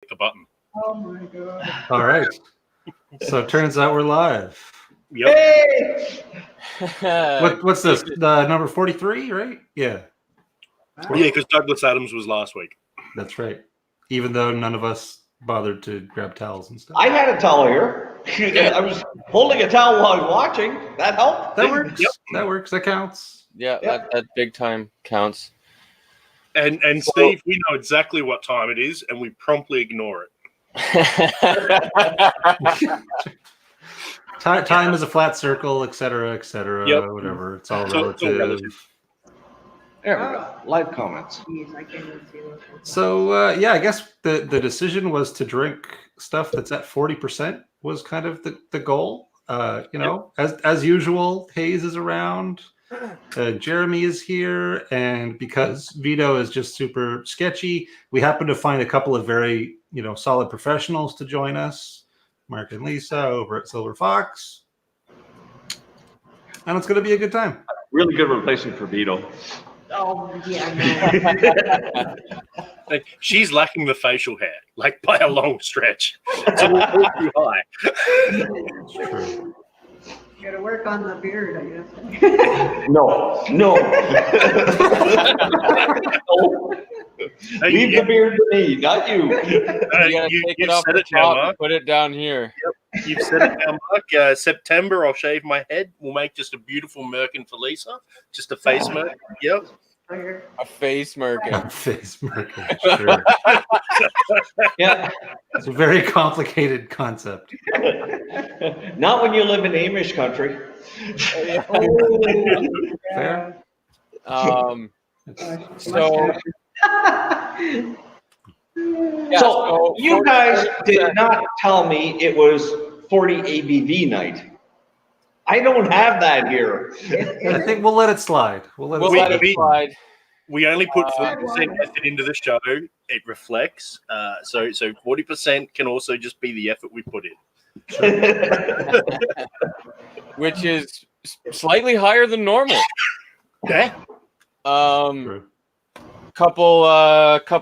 the button. Oh my god. All right. So it turns out we're live. Yep. Hey! What's this? Number 43, right? Yeah. Wow. Yeah, because Douglas Adams was last week. That's right. Even though none of us bothered to grab towels and stuff. I had a towel here. I was holding a towel while I was watching. That helped. That works. Yep. That works. That counts. Yeah, Yep. that big time counts. And Steve, we know exactly what time it is, and we promptly ignore it. Time is a flat circle, etc., Yep. whatever. It's all So it's all relative. relative. There we go. Live comments. Jeez, I can't even see what's going on. So I guess the decision was to drink stuff that's at 40% was kind of the goal. As usual, Hayes is around. Jeremy is here, and because Vito is just super sketchy, we happen to find a couple of very solid professionals to join us, Mark and Lisa over at Silver Fox, and it's going to be a good time. Really good replacement for Vito. Oh, yeah, Like, she's lacking the facial hair, like by a long stretch. So we're all too high. It's true. You gotta work on the beard, I guess. No. Hey, Leave the beard to me, not you. You gotta take it off said the it now, top Mark. and put it down here. You've said it now, Mark. September, I'll shave my head. We'll make just a beautiful merkin for Lisa. Just a face merkin. Yep. Right here. A face merkin. Face marker. Sure. Yeah. It's a very complicated concept. Not when you live in Amish country. Oh, Fair. So yeah, So you guys did not tell me it was 40 ABV night. I don't have that here. I think we'll let it slide. We'll let it slide. We only put 40% effort into the show. It reflects. So 40% can also just be the effort we put in. which is slightly higher than normal. Yeah. True. Couple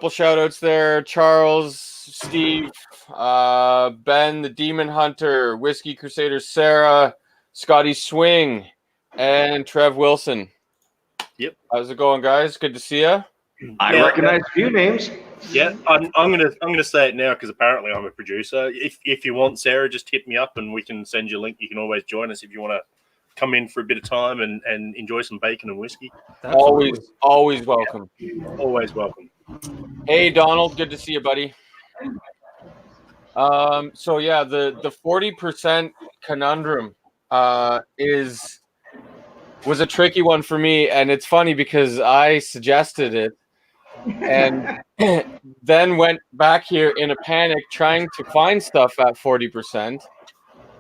shout outs there. Charles, Steve, Ben the Demon Hunter, Whiskey Crusader Sarah, Scotty Swing, and Trev Wilson. Yep. How's it going, guys? Good to see you. I recognize a few names. Yeah, I'm gonna say it now because apparently I'm a producer. If you want, Sarah, just hit me up and we can send you a link. You can always join us if you want to come in for a bit of time and enjoy some bacon and whiskey. Absolutely. Always welcome. Always welcome. Hey, Donald, good to see you, buddy. So yeah, the 40% conundrum was a tricky one for me, and it's funny because I suggested it and then went back here in a panic trying to find stuff at 40%,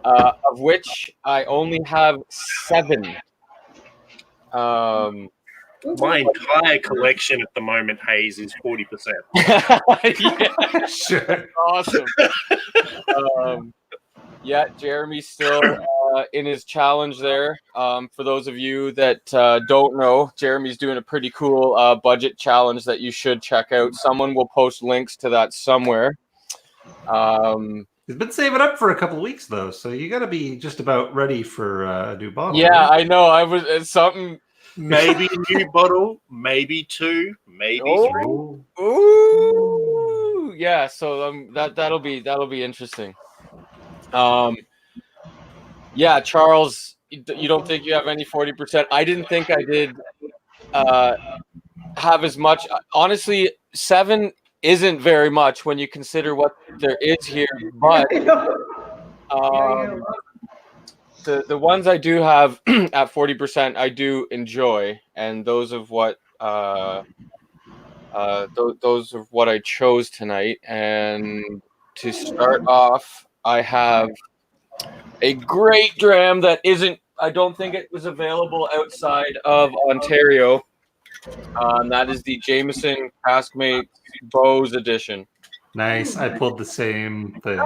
of which I only have 7. My entire collection at the moment, Hayes, is 40%. Yeah, Sure. awesome. Yeah, Jeremy's still in his challenge there. For those of you that don't know, Jeremy's doing a pretty cool budget challenge that you should check out. Someone will post links to that somewhere. He's been saving up for a couple of weeks though, so you got to be just about ready for a new bottle. Yeah, right? I know. It's something. Maybe a new bottle, maybe 2, maybe 3. Ooh, yeah. So that'll be interesting. Yeah, Charles, you don't think you have any 40%? I didn't think I did have as much. Honestly, 7 isn't very much when you consider what there is here. But the ones I do have at 40%, I do enjoy, and those of what those of what I chose tonight. And to start off, I have a great dram that isn't. I don't think it was available outside of Ontario. And that is the Jameson Caskmate Bose edition. Nice. I pulled the same thing.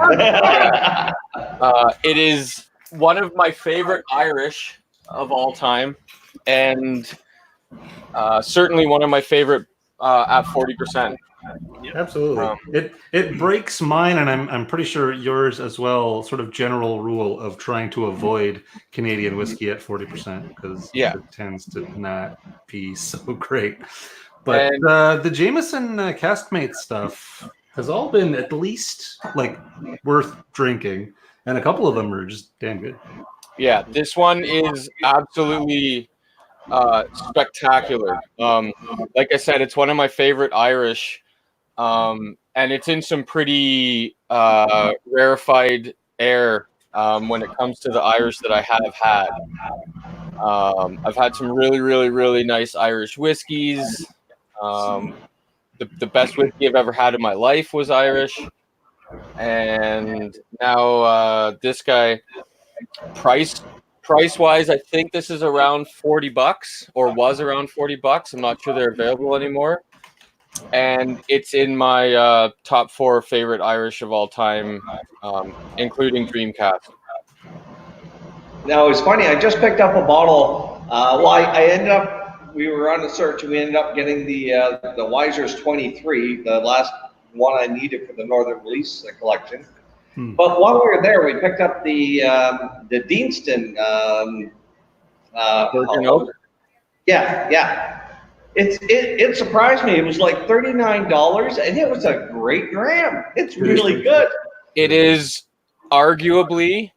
It is one of my favorite Irish of all time, and certainly one of my favorite at 40%. Absolutely. It breaks mine, and I'm pretty sure yours as well. Sort of general rule of trying to avoid Canadian whiskey at 40% because Yeah. it tends to not be so great. But And- the Jameson Caskmate stuff has all been at least like worth drinking, and a couple of them are just damn good. Yeah, this one is absolutely spectacular. Like I said, it's one of my favorite Irish, and it's in some pretty rarefied air when it comes to the Irish that I have had. I've had some really, really, really nice Irish whiskeys. The best whiskey I've ever had in my life was Irish, and now this guy, price wise, I think this is around $40 or was around $40. I'm not sure they're available anymore. And it's in my top 4 favorite Irish of all time, including Dream Cask. Now, it's funny, I just picked up a bottle. I ended up, we were on a search, and we ended up getting the Wiser's 23, the last one I needed for the Northern Release collection. But while we were there, we picked up the Deanston. Virgin Oak? Yeah. It surprised me. It was like $39, and it was a great dram. It's really good. It is arguably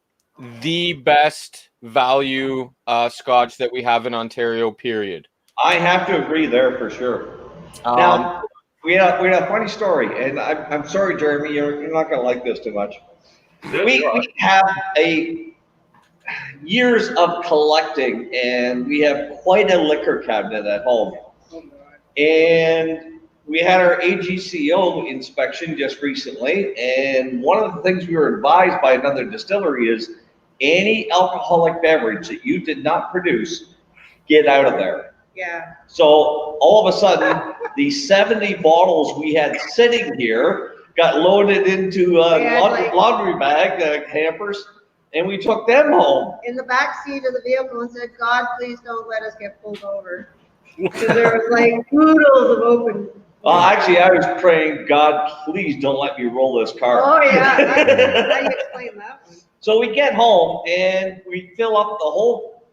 the best value Scotch that we have in Ontario, period. I have to agree there for sure. Now, we had a funny story, and I'm sorry, Jeremy, you're not going to like this too much. We have years of collecting, and we have quite a liquor cabinet at home. And we had our AGCO inspection just recently, and one of the things we were advised by another distillery is any alcoholic beverage that you did not produce, get out of there. Yeah. So all of a sudden, the 70 bottles we had sitting here got loaded into laundry bag hampers, and we took them home. In the back seat of the vehicle and said, God, please don't let us get pulled over. Because there was like oodles of open. Actually, I was praying, God, please don't let me roll this car. Oh, yeah. How do you explain that one? So we get home, and we fill up the whole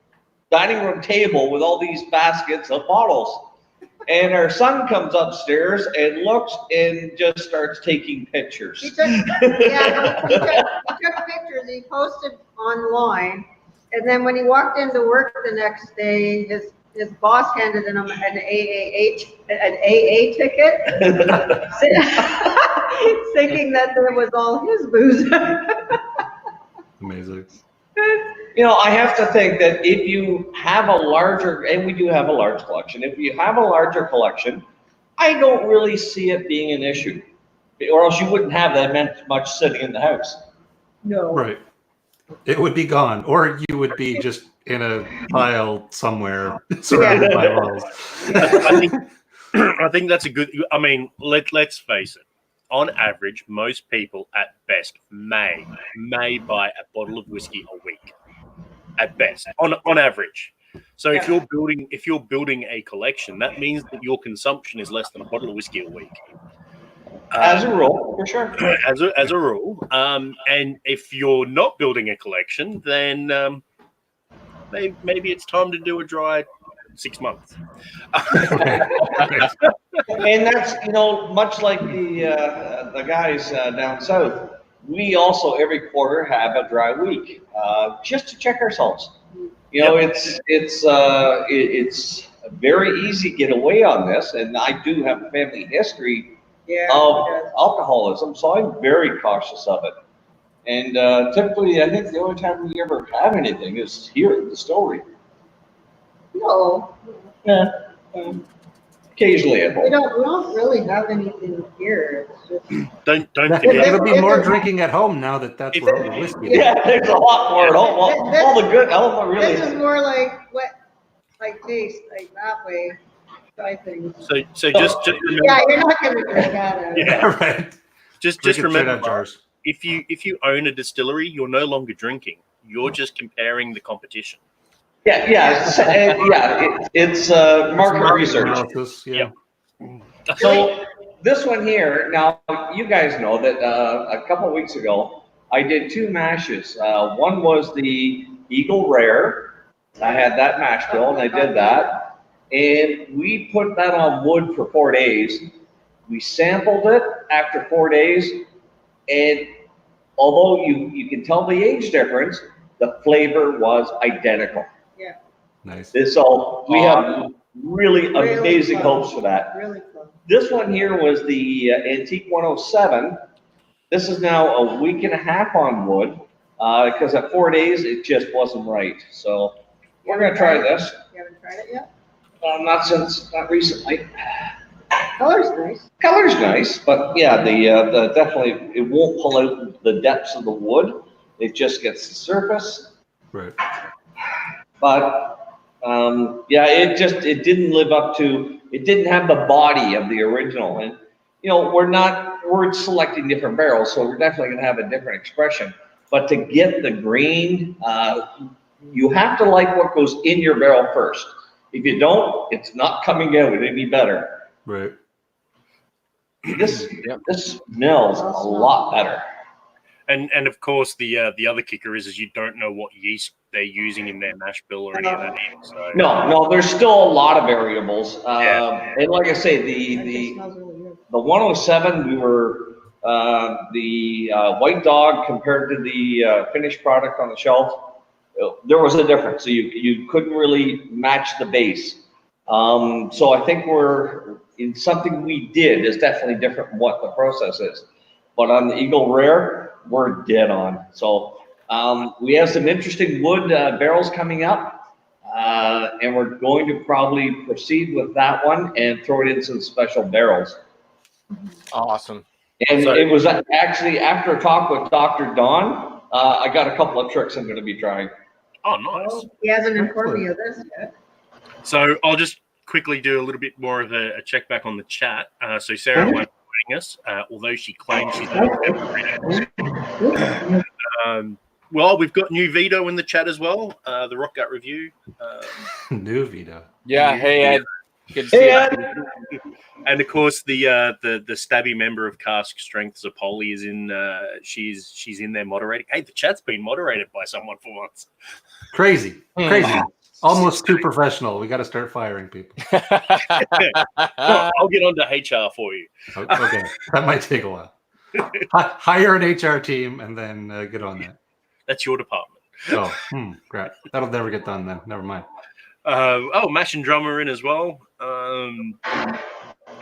dining room table with all these baskets of bottles. And our son comes upstairs and looks and just starts taking pictures. He took pictures. He posted online. And then when he walked into work the next day, his boss handed him an AA ticket, thinking that there was all his booze. Amazing. You know, I have to think that if you have a larger, and we do have a large collection, if you have a larger collection, I don't really see it being an issue. Or else you wouldn't have that much sitting in the house. No. Right. It would be gone, or you would be just in a pile somewhere surrounded by bottles. I think that's a good. I mean, let's face it. On average, most people at best may buy a bottle of whiskey a week. At best, on average. So if you're building a collection, that means that your consumption is less than a bottle of whiskey a week. As a rule, for sure. As a rule, and if you're not building a collection, then maybe it's time to do a dry 6 months. And that's, you know, much like the guys down south, we also every quarter have a dry week just to check ourselves. You know, it's very easy to get away on this, and I do have a family history of alcoholism, so I'm very cautious of it. And typically, I think the only time we ever have anything is here at the distillery. No. Yeah. Occasionally at home. We don't really have anything here. It's just... Don't think It'll be more drinking at home now that that's where all the whiskey is. Yeah, there's a lot more at home. All the good element really. This is more like taste, like that way. Try things. So just remember. Yeah, you're not going to drink out of it. Yeah, right. Just remember, if you own a distillery, you're no longer drinking. You're just comparing the competition. It's market research. Analysis, yeah. So this one here, now you guys know that a couple of weeks ago, I did 2 mashes. One was the Eagle Rare. I had that mash bill, and I did that. And we put that on wood for 4 days. We sampled it after 4 days, and although you can tell the age difference, the flavor was identical. Yeah, Nice. So we have really amazing hopes for that. really close. This one here was the Antique 107. This is now a week and a half on wood because at 4 days it just wasn't right. So we're gonna try this. You haven't tried it yet? Not recently. Color's nice. Color's nice, but yeah, the definitely it won't pull out the depths of the wood. It just gets the surface. Right. But yeah, it didn't live up to. It didn't have the body of the original, and we're selecting different barrels, so we're definitely gonna have a different expression. But to get the grain, you have to like what goes in your barrel first. If you don't, it's not coming out any better. Right. This smells a lot better. And of course the other kicker is you don't know what yeast they're using in their mash bill or any of that. So. No, there's still a lot of variables. And like I say, It smells really good. the 107, we were the White Dog compared to the finished product on the shelf. There was a difference, so you couldn't really match the base. So I think we're in something we did is definitely different from what the process is. But on the Eagle Rare, we're dead on. So we have some interesting wood barrels coming up, and we're going to probably proceed with that one and throw it in some special barrels. Awesome. And it was actually after a talk with Dr. Don, I got a couple of tricks I'm going to be trying. Oh, nice. He hasn't informed me of this yet. So I'll just quickly do a little bit more of a check back on the chat. So Sarah won't be joining us, although she claims she's well, we've got new Vito in the chat as well. The Rock Gut Review. New Vito. Yeah. Hey, Ed. Good to see you. And of course, the stabby member of Cask Strength, Zapoli, is in. She's in there moderating. Hey, the chat's been moderated by someone for once. Crazy. Almost too professional. We got to start firing people. I'll get onto HR for you. Okay, that might take a while. Hire an HR team and then get on that. That's your department. Oh, great. That'll never get done then. Never mind. Mash and Drummer in as well.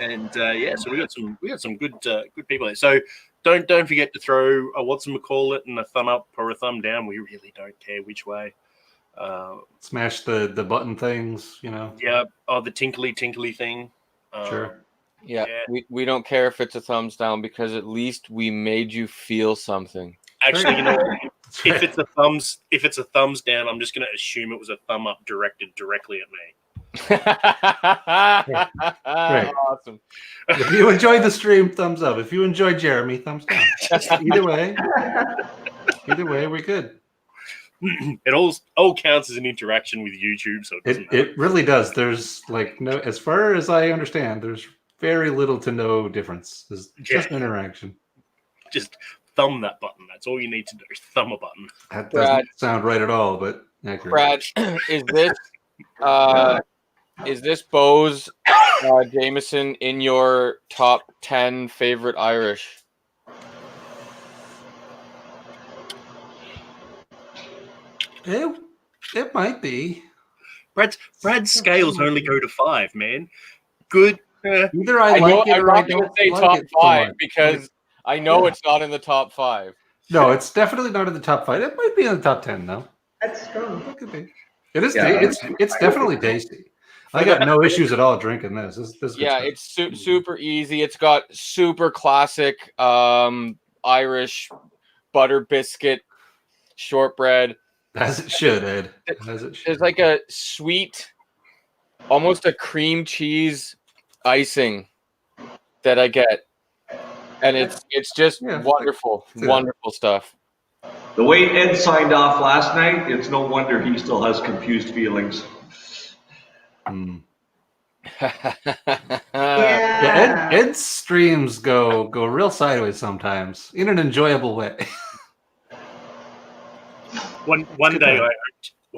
Yeah, so we got some good people there. So don't forget to throw a whatchamacallit and a thumb up or a thumb down. We really don't care which way. Smash the button things, Yeah. Oh, the tinkly thing. Sure. Yeah. We don't care if it's a thumbs down because at least we made you feel something. Actually, you know what? If it's a thumbs down, I'm just going to assume it was a thumb up directed directly at me. Right. Awesome. If you enjoyed the stream, thumbs up. If you enjoyed Jeremy, thumbs down. Either way, we're good. It all counts as an interaction with YouTube, so it really does. There's no, as far as I understand, there's very little to no difference. There's just interaction. Just thumb that button. That's all you need to do. Thumb a button. That doesn't sound right at all, but accurate. Brad, is this Bose Jameson in your top 10 favorite Irish? It might be. Brad's scales only go to 5, man. Good. Either I like it or I don't say like top it so 5 much. because I know it's not in the top 5. No, it's definitely not in the top 5. It might be in the top 10 though. That's strong. It could be. It is. It's definitely tasty. I got no issues at all drinking this. This Yeah, it's super easy. It's got super classic Irish butter biscuit shortbread. As it should, Ed. As it should. There's like a sweet, almost a cream cheese icing that I get, and it's just wonderful, wonderful stuff. The way Ed signed off last night, it's no wonder he still has confused feelings. Yeah, Ed's streams go real sideways sometimes in an enjoyable way. One day I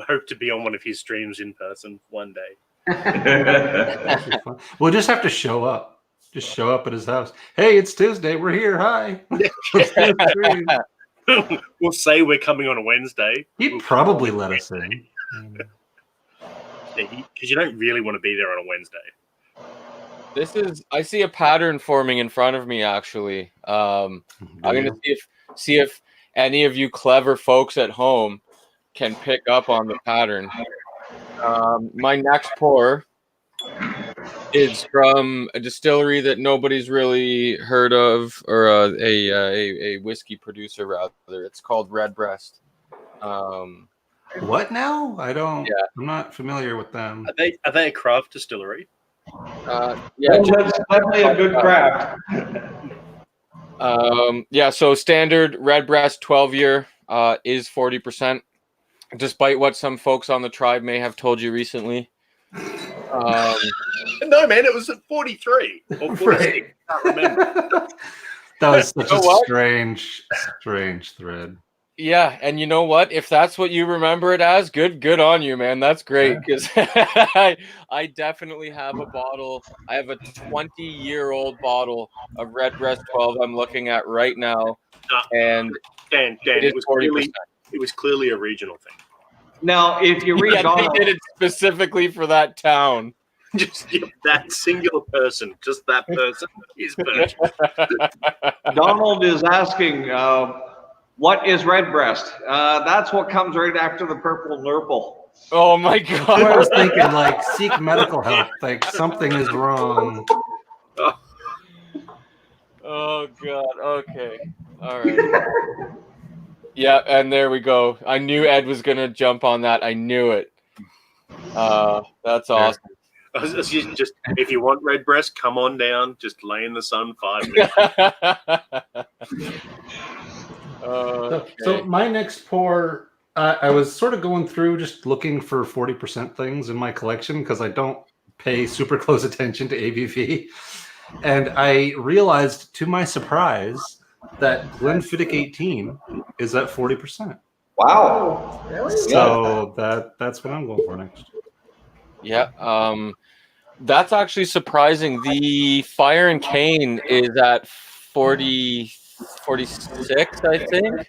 hope to be on one of his streams in person. One day. We'll just have to show up. Just show up at his house. Hey, it's Tuesday. We're here. Hi. Let's do a stream. We'll say we're coming on a Wednesday. He'd probably let us in. Because you don't really want to be there on a Wednesday. I see a pattern forming in front of me, actually. I'm going to see if any of you clever folks at home can pick up on the pattern. My next pour is from a distillery that nobody's really heard of, or a whiskey producer, rather. It's called Redbreast. What now? Yeah. I'm not familiar with them. Are they a craft distillery? Yeah, that's definitely a good craft. So standard Redbreast 12-year is 40%, despite what some folks on the tribe may have told you recently. No, man, it was at 43 or 46. Right. I can't remember. That was such a what? strange thread. Yeah, and you know what? If that's what you remember it as, good on you, man. That's great, because I definitely have a bottle. I have a 20-year-old bottle of Redbreast 12 I'm looking at right now, and Dan, it was 40%. It was clearly a regional thing. Now, if you read Donald, they did it specifically for that town. Just that singular person, just that person is purchased. Donald is asking, what is Redbreast? That's what comes right after the purple nurple. Oh my God! I was thinking, like, seek medical help. Like, something is wrong. Oh God. Okay. All right. Yeah, and there we go. I knew Ed was gonna jump on that. I knew it. That's awesome. Just if you want Redbreast, come on down. Just lay in the sun 5 minutes. So my next pour, I was sort of going through just looking for 40% things in my collection because I don't pay super close attention to ABV. And I realized, to my surprise, that Glenfiddich 18 is at 40%. Wow. Really? So that's what I'm going for next. Yeah. That's actually surprising. The Fire and Cane is at 46, I think.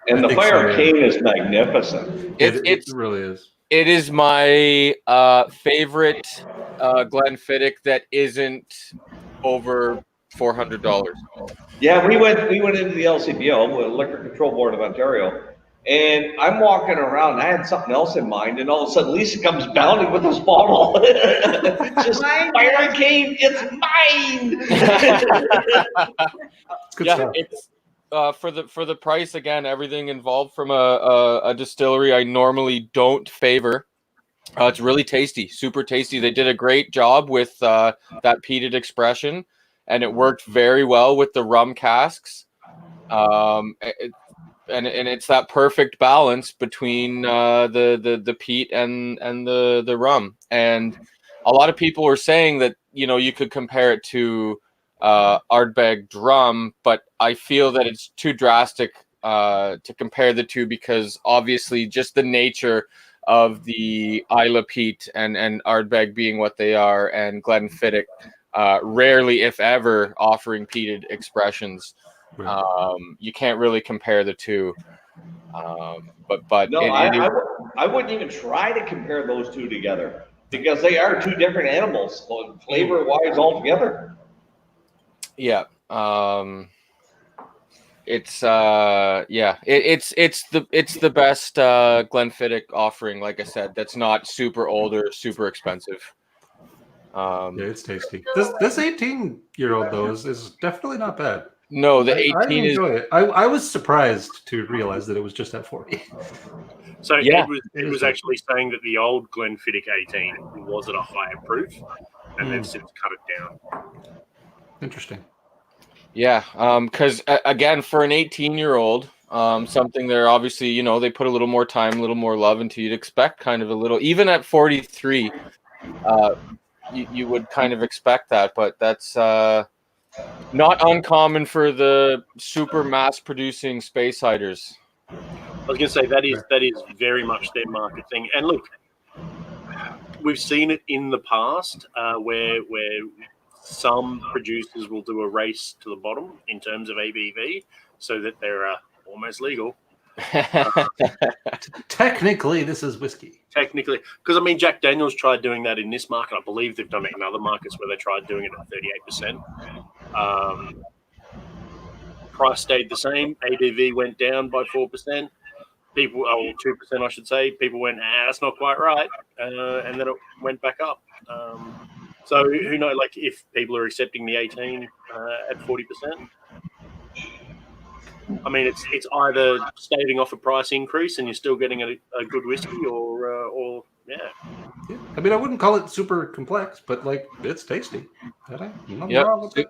And the think Fire so, Cane is magnificent. It really is. It is my favorite Glenfiddich that isn't over $400. Yeah, we went into the LCBO, the Liquor Control Board of Ontario, and I'm walking around. I had something else in mind, and all of a sudden Lisa comes bounding with this bottle. Just Mine. Fire and Cane, it's mine. It's good Yeah, stuff. it's for the price, again, everything involved from a distillery I normally don't favor. It's really tasty, super tasty. They did a great job with that peated expression, and it worked very well with the rum casks. And it's that perfect balance between the peat and the rum. And a lot of people were saying that, you know, you could compare it to Ardbeg Drum, but I feel that it's too drastic to compare the two, because obviously just the nature of the Isla peat and Ardbeg being what they are, and Glenfiddich rarely, if ever, offering peated expressions. You can't really compare the two. But No, I wouldn't even try to compare those two together, because they are two different animals, flavor-wise altogether. Yeah. It's the best Glenfiddich offering, like I said, that's not super old or super expensive. Yeah, it's tasty. This 18-year-old though is definitely not bad. No, the I 18 is. enjoy it. I was surprised to realize that it was just at 40. So Yeah. it was actually saying that the old Glenfiddich 18 was at a higher proof, and they've since cut it down. Interesting. Yeah, because again, for an 18-year-old, something they're obviously, you know, they put a little more time, a little more love into. You'd expect kind of a little, even at 43. you would kind of expect that, but that's not uncommon for the super mass producing space ciders. I was going to say that is very much their market thing. And look, we've seen it in the past where some producers will do a race to the bottom in terms of ABV so that they're almost legal. Technically, this is whiskey. Technically, because I mean, Jack Daniels tried doing that in this market. I believe they've done it in other markets where they tried doing it at 38%. Price stayed the same. ABV went down by 4%. People, or 2%, I should say. People went, that's not quite right, and then it went back up. So who knows? Like if people are accepting the 18 at 40%. I mean, it's either staving off a price increase and you're still getting a good whiskey, or yeah. I mean, I wouldn't call it super complex, but like it's tasty.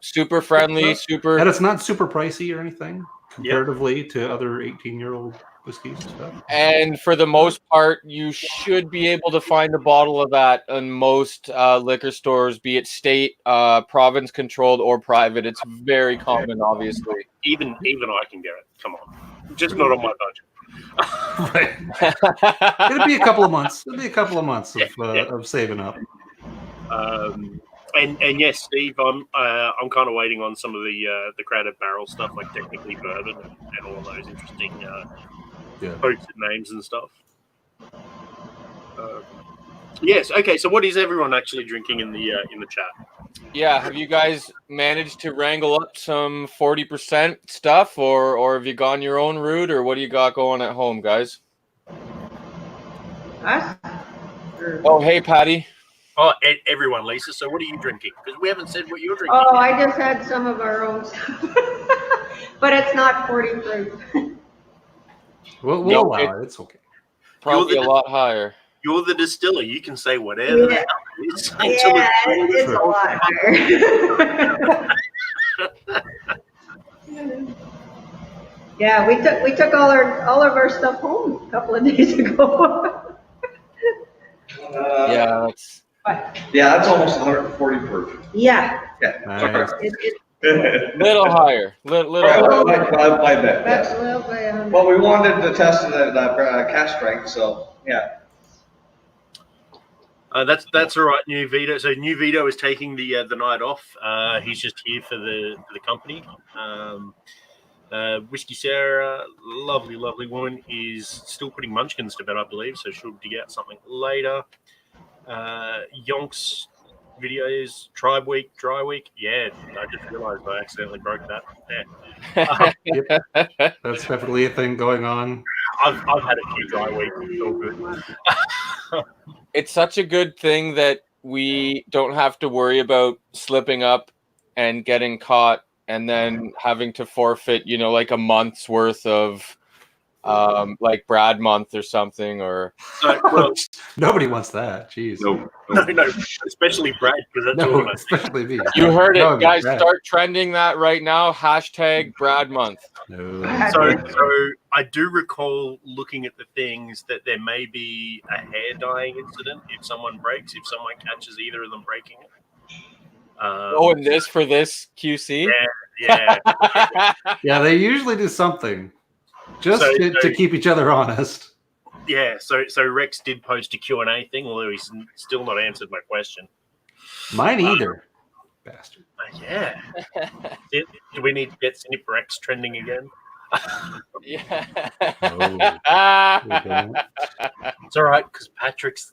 Super friendly, super, and it's not super pricey or anything comparatively to other 18-year-old whiskeys and stuff. And for the most part, you should be able to find a bottle of that in most liquor stores, be it state, province controlled, or private. It's very common, obviously. Even I can get it. Come on, just not on my budget. Right. It'll be a couple of months. It'll be a couple of months of saving up. And yes, Steve, I'm kind of waiting on some of the crowded barrel stuff, like technically bourbon and all of those interesting posted names and stuff. Yes. Okay. So, what is everyone actually drinking in the chat? Yeah. Have you guys managed to wrangle up some 40% stuff, or have you gone your own route, or what do you got going at home, guys? Us? Oh, hey, Patty. Oh, everyone, Lisa. So, what are you drinking? Because we haven't said what you're drinking. Oh, I just had some of our own stuff, but it's not 40 proof. We'll allow it. It's okay. Probably a lot higher. You're the distiller. You can say whatever the hell it is. Yeah, it's a lot higher. Yeah, we took all of our stuff home a couple of days ago. That's almost 140 proof. Yeah. Nice. Little higher. Little higher. By bet. That's a little bit. Well, we wanted to test the cask strength, so yeah. That's all right, New Vito. So New Vito is taking the night off. He's just here for the company. Whiskey Sarah, lovely woman, is still putting munchkins to bed, I believe. So she'll dig out something later. Yonk's videos, Tribe Week, Dry Week. Yeah, I just realised I accidentally broke that. Yeah. That's definitely a thing going on. I've had a few dry weeks. It's all good. It's such a good thing that we don't have to worry about slipping up and getting caught and then having to forfeit, like a month's worth of like Brad month or something, or nobody wants that. Jeez. No, especially Brad, because that's all especially me. You heard it, guys. Start trending that right now. # Brad month. No. So I do recall looking at the things that there may be a hair dyeing incident if someone catches either of them breaking it. And this for this QC? Yeah. Yeah, they usually do something just to keep each other honest. Yeah, so Rex did post a Q&A thing, although he's still not answered my question. Mine either. Bastard. Yeah. Do we need to get Snip Rex trending again? Yeah. No, it's all right, because Patrick's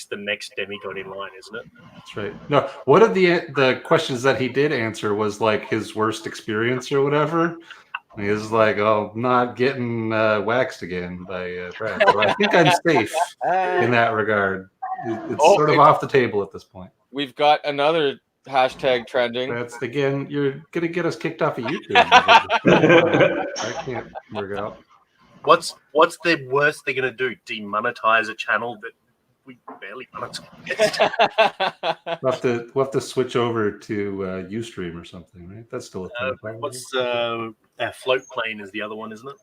the next demigod in line, isn't it? That's right. No, one of the questions that he did answer was like his worst experience or whatever. And he was like, "Oh, not getting waxed again by Brad." So I think I'm safe in that regard. It's sort of off the table at this point. We've got another # trending. That's again, you're gonna get us kicked off of YouTube. I can't work out. What's the worst they're gonna do? Demonetize a channel that we barely monetize? We'll have to switch over to Ustream or something, right? That's still a thing. What's Float Plane is the other one, isn't it?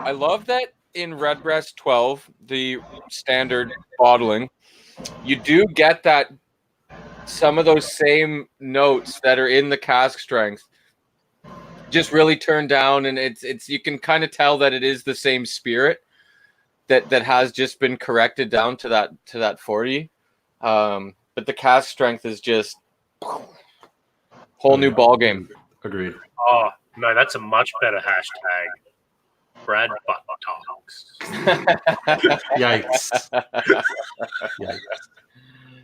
I love that in Redbreast 12, the standard bottling, you do get that some of those same notes that are in the cask strength just really turned down, and it's you can kind of tell that it is the same spirit that has just been corrected down to that 40. But the cask strength is just whole new ball game. Agreed. Oh no, that's a much better hashtag. Brad Butt Talks. Yikes. Yikes.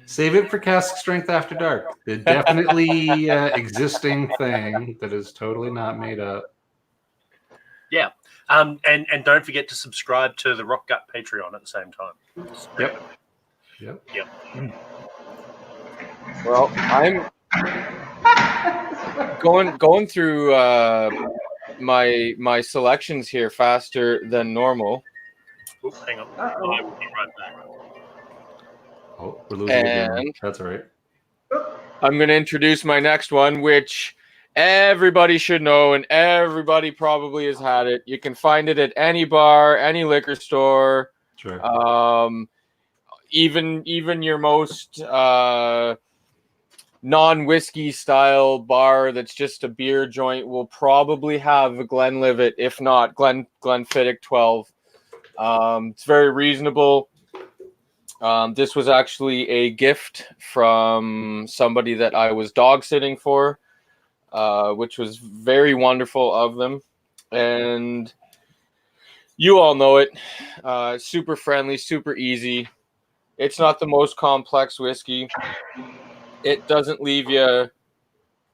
Save it for cask strength after dark. The definitely existing thing that is totally not made up. Yeah. And don't forget to subscribe to the Rock Gut Patreon at the same time. Yep. Well, I'm going through my selections here faster than normal. Oops, hang on. I will be right back. Oh, we're losing again. That's all right. I'm going to introduce my next one, which everybody should know, and everybody probably has had it. You can find it at any bar, any liquor store. Sure. Even your most non-whiskey style bar that's just a beer joint will probably have a Glenlivet, if not Glenfiddich 12. It's very reasonable. This was actually a gift from somebody that I was dog sitting for, which was very wonderful of them. And you all know it. Super friendly, super easy. It's not the most complex whiskey. It doesn't leave you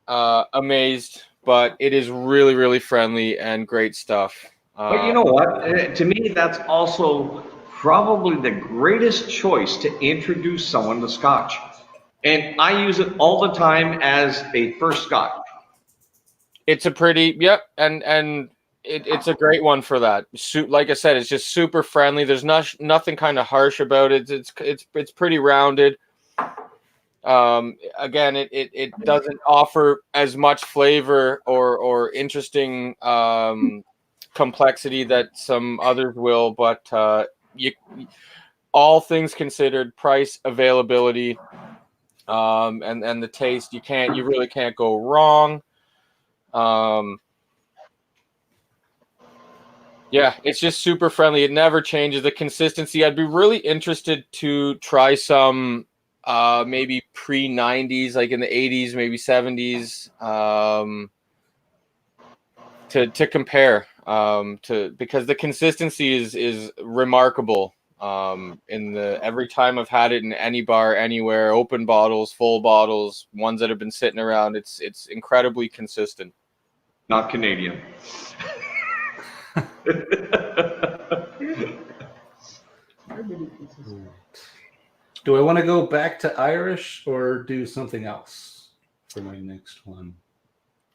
amazed, but it is really, really friendly and great stuff. But you know what? To me, that's also probably the greatest choice to introduce someone to Scotch. And I use it all the time as a first Scotch. It's a pretty, and it's a great one for that. Like I said, it's just super friendly. There's nothing kind of harsh about it. It's pretty rounded. Again, it doesn't offer as much flavor or interesting complexity that some others will, but all things considered, price, availability, and the taste, you really can't go wrong. Yeah, it's just super friendly. It never changes. The consistency, I'd be really interested to try some maybe pre-90s, like in the 80s, maybe 70s, to compare, because the consistency is remarkable. In every time I've had it in any bar, anywhere, open bottles, full bottles, ones that have been sitting around, it's incredibly consistent. Not Canadian. Do I want to go back to Irish or do something else for my next one?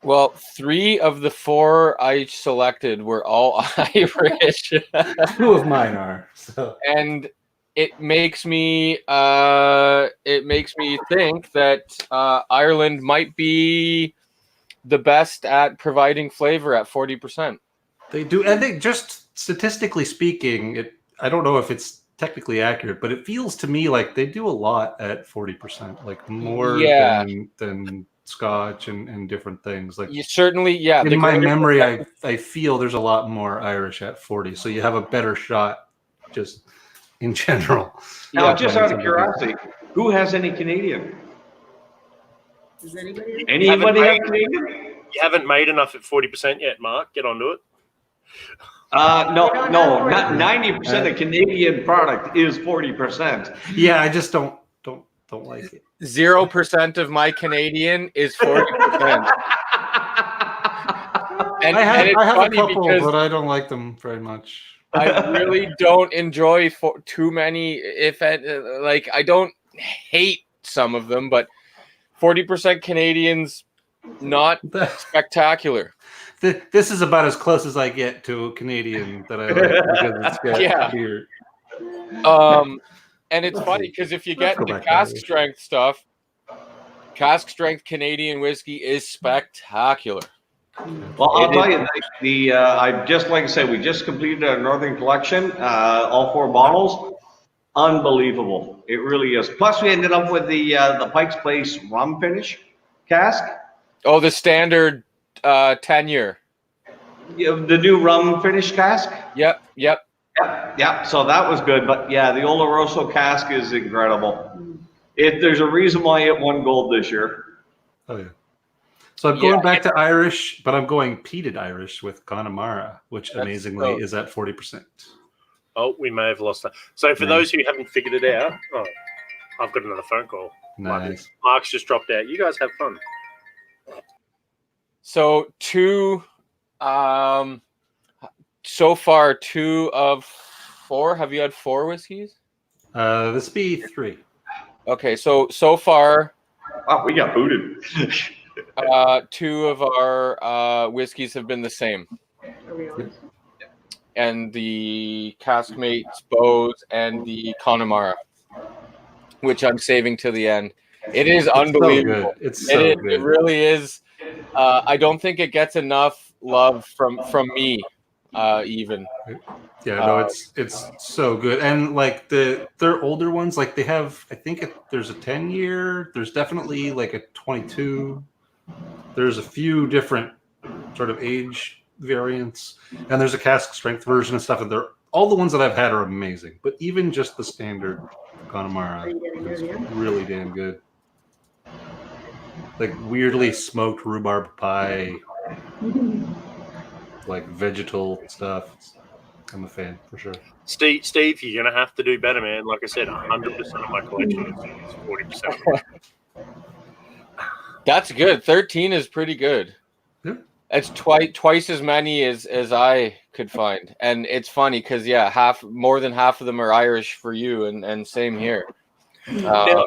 Well, 3 of the 4 I selected were all Irish. 2 of mine are. So. And it makes me think that Ireland might be the best at providing flavor at 40%. They do, and they just statistically speaking, I don't know if it's technically accurate, but it feels to me like they do a lot at 40%, like more than Scotch and different things. Like you certainly, in my memory, I feel there's a lot more Irish at 40, so you have a better shot just in general. Now, just out of curiosity, who has any Canadian? Does anybody? Anybody have Canadian? You haven't made enough at 40% yet, Mark. Get onto it. No, not 90% of Canadian product is 40%. Yeah, I just don't like it. 0% of my Canadian is 40%. and I have a couple, because but I don't like them very much. I really don't enjoy too many. I don't hate some of them, but 40% Canadians, not spectacular. This is about as close as I get to a Canadian that I like because it's got beer. And it's funny because if you get the cask strength stuff, cask strength Canadian whiskey is spectacular. Well, I'll tell you, I just like I said, we just completed our Northern Collection, all 4 bottles. Unbelievable, it really is. Plus, we ended up with the Pike's Place rum finish cask. Oh, the standard 10-year. The new rum finish cask. Yep. Yeah. So that was good, but yeah, the Oloroso cask is incredible. There's a reason why it won gold this year. Oh yeah. So I'm going back to Irish, but I'm going peated Irish with Connemara, which amazingly is at 40%. Oh, we may have lost that. So for those who haven't figured it out, I've got another phone call. Nice. Mark's just dropped out. You guys have fun. So so far 2 of 4. Have you had 4 whiskeys? This be 3. Okay, so far, Wow, we got booted. 2 of our whiskeys have been the same. Are we honest? And the Caskmates, Bows, and the Connemara, which I'm saving to the end. It is unbelievable. It's so good. It really is. I don't think it gets enough love from me, even. Yeah, no, it's so good. And like their older ones, like they have, I think there's a 10-year, there's definitely like a 22. There's a few different sort of age variants, and there's a cask strength version and stuff. And all the ones that I've had are amazing, but even just the standard Connemara is really damn good. Like weirdly smoked rhubarb pie, like vegetal stuff. I'm a fan for sure. Steve, you're gonna have to do better, man. Like I said, 100% of my collection is 40%. That's good. 13 is pretty good. Yeah. It's twice as many as I could find, and it's funny because more than half of them are Irish for you, and same here. Now,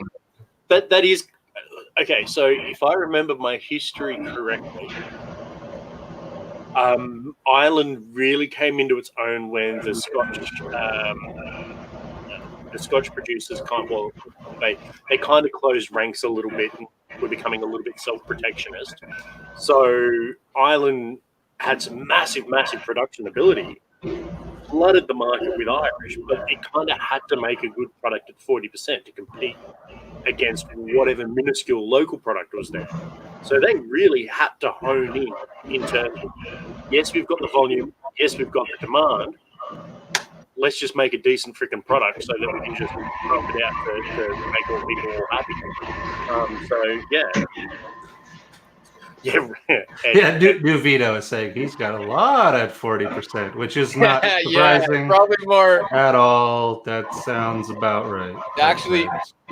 that is okay. So if I remember my history correctly, Ireland really came into its own when the Scotch producers they kind of closed ranks a little bit and were becoming a little bit self-protectionist. So Ireland had some massive production ability, flooded the market with Irish, but it kind of had to make a good product at 40% to compete against whatever minuscule local product was there. So they really had to hone in terms of, yes, we've got the volume, yes, we've got the demand, let's just make a decent freaking product so that we can just pump it out to make all people all happy. So, yeah. Yeah, New Vito is saying he's got a lot at 40%, which is not surprising probably more at all. That sounds about right. Actually,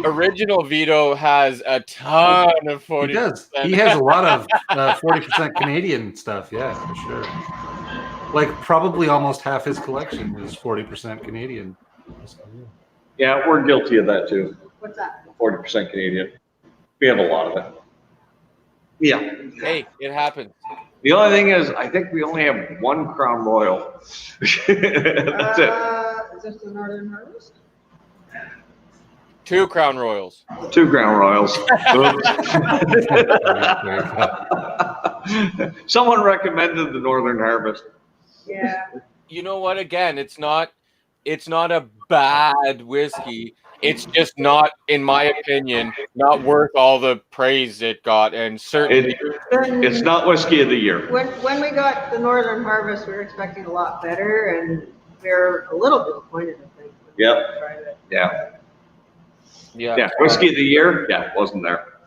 original Vito has a ton of 40%. He does. He has a lot of 40% Canadian stuff. Yeah, for sure. Like probably almost half his collection is 40% Canadian. Yeah, we're guilty of that too. What's that? 40% Canadian. We have a lot of it. Yeah. Hey, it happens. The only thing is, I think we only have 1 Crown Royal. That's it. Is this the Northern Harvest? 2 Crown Royals. 2 Crown Royals. Someone recommended the Northern Harvest. Yeah. You know what? Again, it's not a bad whiskey. It's just not, in my opinion, not worth all the praise it got, and certainly it's not whiskey of the year. When we got the Northern Harvest, we were expecting a lot better, and we were a little disappointed, I think. Yep. Yeah. Yeah. Whiskey of the year? Yeah, wasn't there.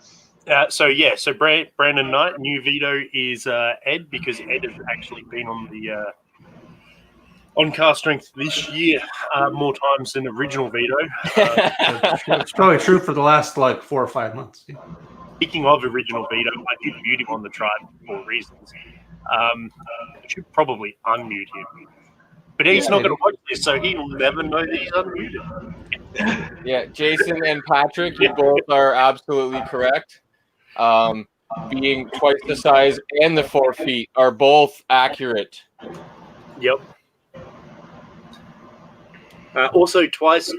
So Brandon Knight, New Vito is Ed, because Ed has actually been on the on Cask Strength this year more times than original Vito. It's probably true for the last like 4 or 5 months. Yeah. Speaking of original Vito, I did mute him on the tribe for reasons. I should probably unmute him. But he's not going to watch this, so he'll never know that he's unmuted. Yeah, Jason and Patrick, you both are absolutely correct. Being twice the size and the 4 feet are both accurate. Yep. Also, twice.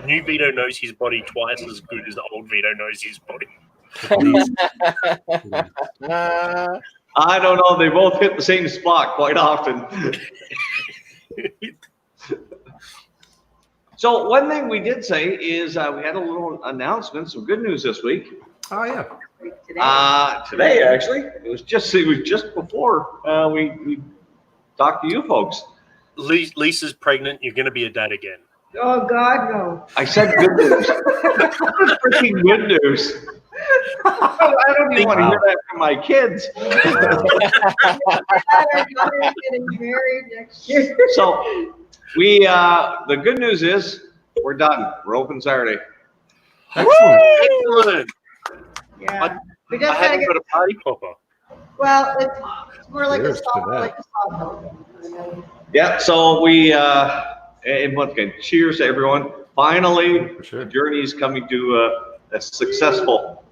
New Vito knows his body twice as good as old Vito knows his body. I don't know. They both hit the same spot quite often. So one thing we did say is we had a little announcement, some good news this week. Oh yeah. Today actually, it was just before we talked to you folks. Lisa's pregnant. You're going to be a dad again. Oh, God, no. I said good news. That's freaking good news. I don't even want to hear that from my kids. Our daughter's getting married next year. So we the good news is we're done. We're open Saturday. Excellent. Excellent. Yeah. We I just gotta haven't get, got a party popper. well, it's more like a Cheers to soft, that. like a soft. Yeah, so we and once again, cheers to everyone. Finally, For sure. the journey is coming to a successful.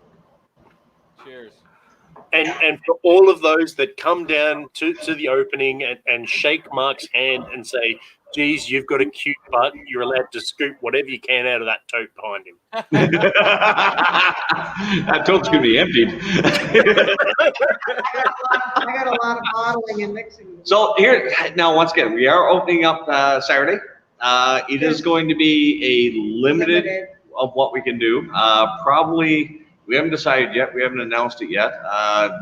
Cheers. And for all of those that come down to the opening and shake Mark's hand and say, geez, you've got a cute butt, you're allowed to scoop whatever you can out of that tote behind him. That tote's gonna be emptied. I got a lot of bottling and mixing. So here now, once again, we are opening up Saturday. It is going to be a limited of what we can do. Probably we haven't decided yet. We haven't announced it yet.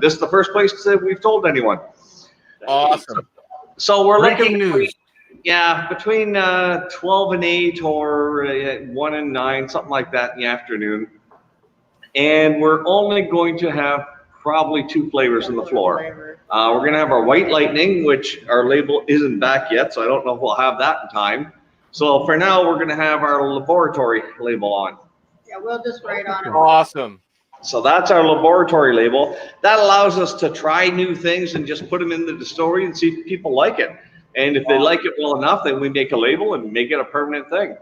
This is the first place that we've told anyone. Awesome. So we're Breaking looking. news. Yeah, between 12 and 8 or 1 and 9, something like that in the afternoon. And we're only going to have probably 2 flavors on the floor. We're going to have our White Lightning, which our label isn't back yet, so I don't know if we'll have that in time. So for now, we're going to have our laboratory label on. Yeah, we'll just write on it. Awesome. So that's our laboratory label. That allows us to try new things and just put them in the distillery and see if people like it. And if they like it well enough, then we make a label and make it a permanent thing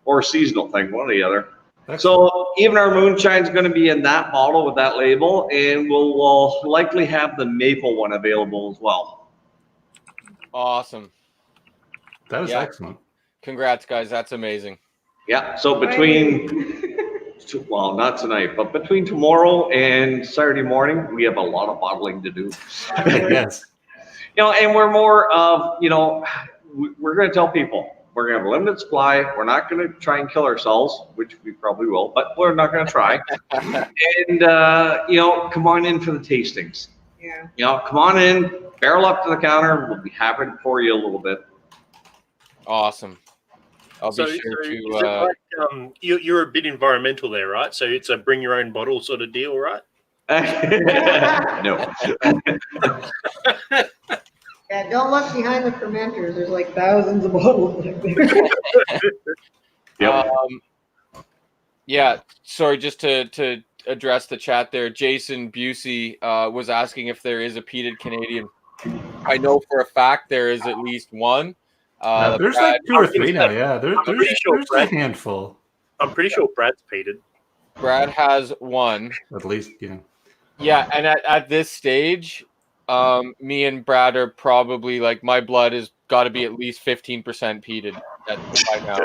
or a seasonal thing, one or the other. Excellent. So even our moonshine's going to be in that bottle with that label, and we'll likely have the maple one available as well. Awesome. That is Yeah. excellent. Congrats, guys. That's amazing. Yeah, so between, well, not tonight, but between tomorrow and Saturday morning, we have a lot of bottling to do. Yes. You know, and we're more of, you know, we're going to tell people we're going to have a limited supply. We're not going to try and kill ourselves, which we probably will, but we're not going to try. And, you know, come on in for the tastings. Yeah. You know, come on in, barrel up to the counter. We'll be happy to pour you a little bit. Awesome. I'll be sure is to. it like, you're a bit environmental there, right? So it's a bring your own bottle sort of deal, right? No. Yeah, don't look behind the fermenters. There's like thousands of bottles back there. Yep. Yeah, sorry, just to address the chat there, Jason Busey was asking if there is a peated Canadian. I know for a fact there is at least one. There's like 2 or 3 now. Yeah, there's sure a handful. I'm pretty sure Brad's peated. Brad has one. At least, you know. Yeah, and at this stage, me and Brad are probably like my blood has got to be at least 15% peated by now.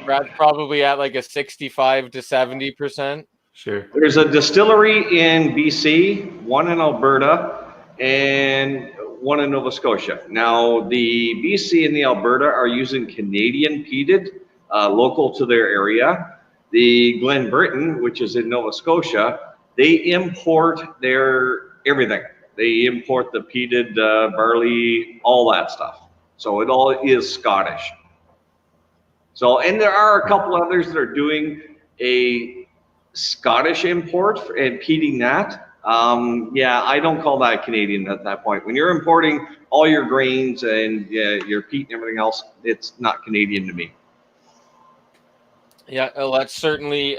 Brad's probably at like a 65 to 70%. Sure. There's a distillery in BC, one in Alberta, and one in Nova Scotia. Now, the BC and the Alberta are using Canadian peated, local to their area. The Glen Britain, which is in Nova Scotia, they import their everything. They import the peated barley, all that stuff. So it all is Scottish. So, and there are a couple others that are doing a Scottish import and peating that. Yeah, I don't call that Canadian at that point. When you're importing all your grains and your peat and everything else, it's not Canadian to me. Yeah, well, that's certainly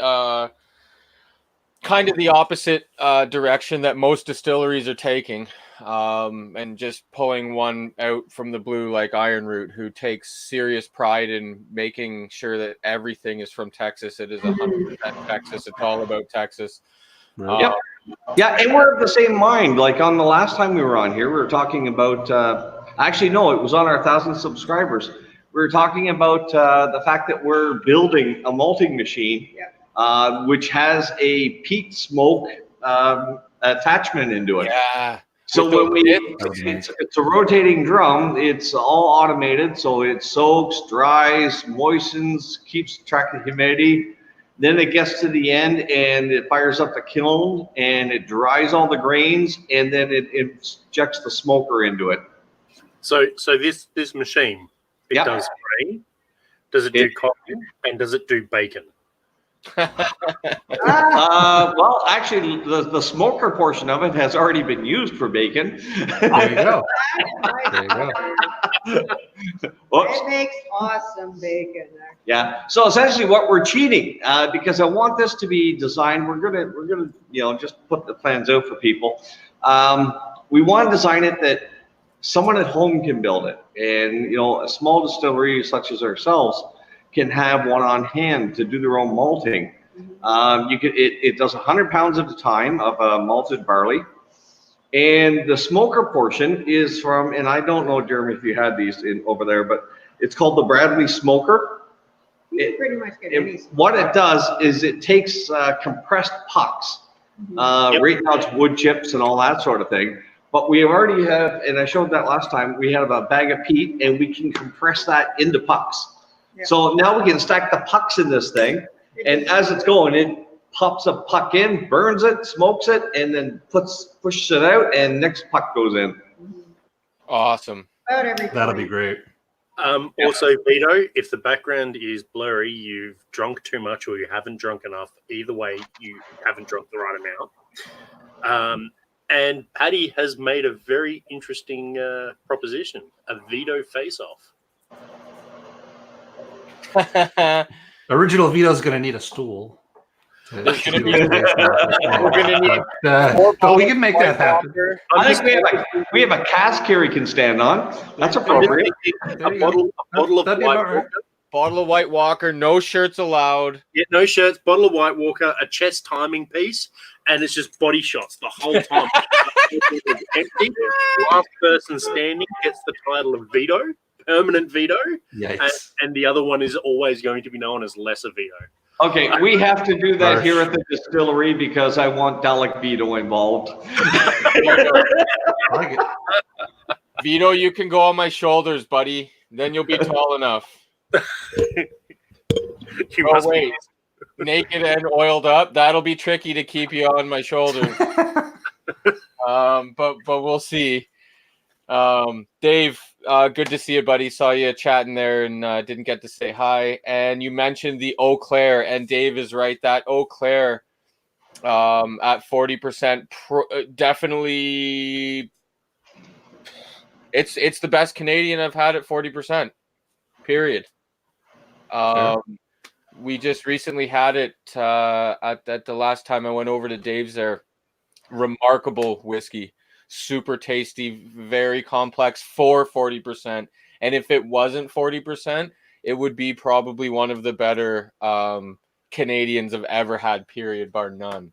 kind of the opposite direction that most distilleries are taking, and just pulling one out from the blue like Iron Root, who takes serious pride in making sure that everything is from Texas. It is 100% Texas. It's all about Texas. Right. Yeah, and we're of the same mind. Like on the last time we were on here, we were talking about, actually, no, it was on our 1,000 subscribers. We were talking about the fact that we're building a malting machine, which has a peat smoke attachment into it. Yeah. So With when those it's a rotating drum, it's all automated, so it soaks, dries, moistens, keeps track of humidity. Then it gets to the end and it fires up the kiln and it dries all the grains, and then it injects the smoker into it. So this machine, it Yep. does grain, does it do cotton, and does it do bacon? Well, actually, the smoker portion of it has already been used for bacon. There you go. There you go. Whoops. It makes awesome bacon. Yeah. So essentially, what we're cheating, because I want this to be designed. We're gonna just put the plans out for people. We want to design it that someone at home can build it, and a small distillery such as ourselves can have one on hand to do their own malting. It does 100 pounds at a time of malted barley, and the smoker portion is from, and I don't know, Jeremy, if you had these over there, but it's called the Bradley Smoker. You pretty much get any. What it does is it takes compressed pucks. Right now it's wood chips and all that sort of thing. But we already have, and I showed that last time, we have a bag of peat, and we can compress that into pucks. Yeah. So now we can stack the pucks in this thing, and as it's going, it pops a puck in, burns it, smokes it, and then pushes it out, and next puck goes in. Awesome. About every That'll 20. be great. Also, Vito, if the background is blurry, you've drunk too much or you haven't drunk enough. Either way, you haven't drunk the right amount. And Paddy has made a very interesting proposition, a Vito face-off. Original Vito's going to need a stool. There's gonna be- We're gonna need but we can make that happen. I think we have a cask here he can stand on. That's appropriate. A bottle of That'd be White about right. Walker. Bottle of White Walker, no shirts allowed. Yeah, no shirts, bottle of White Walker, a chest timing piece, and it's just body shots the whole time. It's empty. Last person standing gets the title of Vito, permanent Vito, Yikes. and the other one is always going to be known as Lesser Vito. Okay, we have to do that Harsh. here at the distillery because I want Dalek Vito involved. I like it. Vito, you can go on my shoulders, buddy. Then you'll be tall enough. You Oh must wait, naked and oiled up. That'll be tricky to keep you on my shoulders. But we'll see. Dave, good to see you, buddy. Saw you chatting there and didn't get to say hi. And you mentioned the Eau Claire, and Dave is right. That Eau Claire at 40%, definitely, it's the best Canadian I've had at 40%. Period. Sure. We just recently had it at the last time I went over to Dave's there. Remarkable whiskey. Super tasty, very complex for 40%. And if it wasn't 40%, it would be probably one of the better Canadians I've ever had, period, bar none.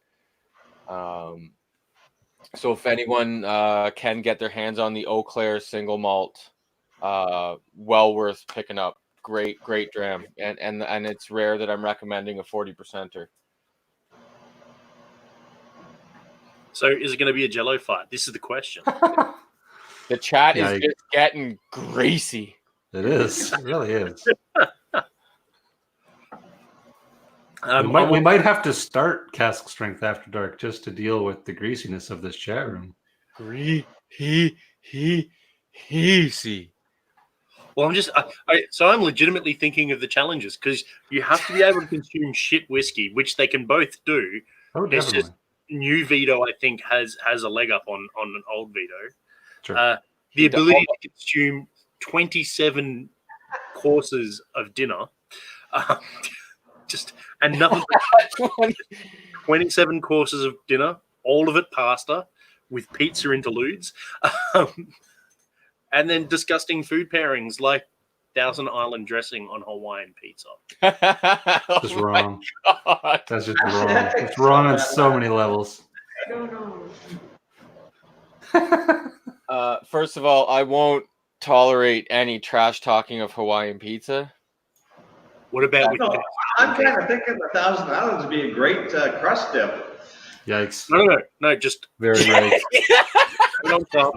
So if anyone can get their hands on the Eau Claire single malt, well worth picking up. Great dram. And it's rare that I'm recommending a 40%er. So is it going to be a Jello fight? This is the question. The chat Yeah, is just getting greasy. It is. It really is. We might have to start Cask Strength After Dark just to deal with the greasiness of this chat room. Greasy. Well, I'm legitimately thinking of the challenges because you have to be able to consume shit whiskey, which they can both do. Oh, It's definitely. just new Vito, I think, has a leg up on an old Vito. Sure. The ability to consume 27 courses of dinner, and nothing. 27 courses of dinner, all of it pasta with pizza interludes, and then disgusting food pairings like Thousand Island dressing on Hawaiian pizza. Just wrong. That's just wrong. It's wrong on so many levels. I don't know. First of all, I won't tolerate any trash talking of Hawaiian pizza. What about with I'm kind of thinking the Thousand Islands would be a great crust dip. Yikes. No, just Very yikes.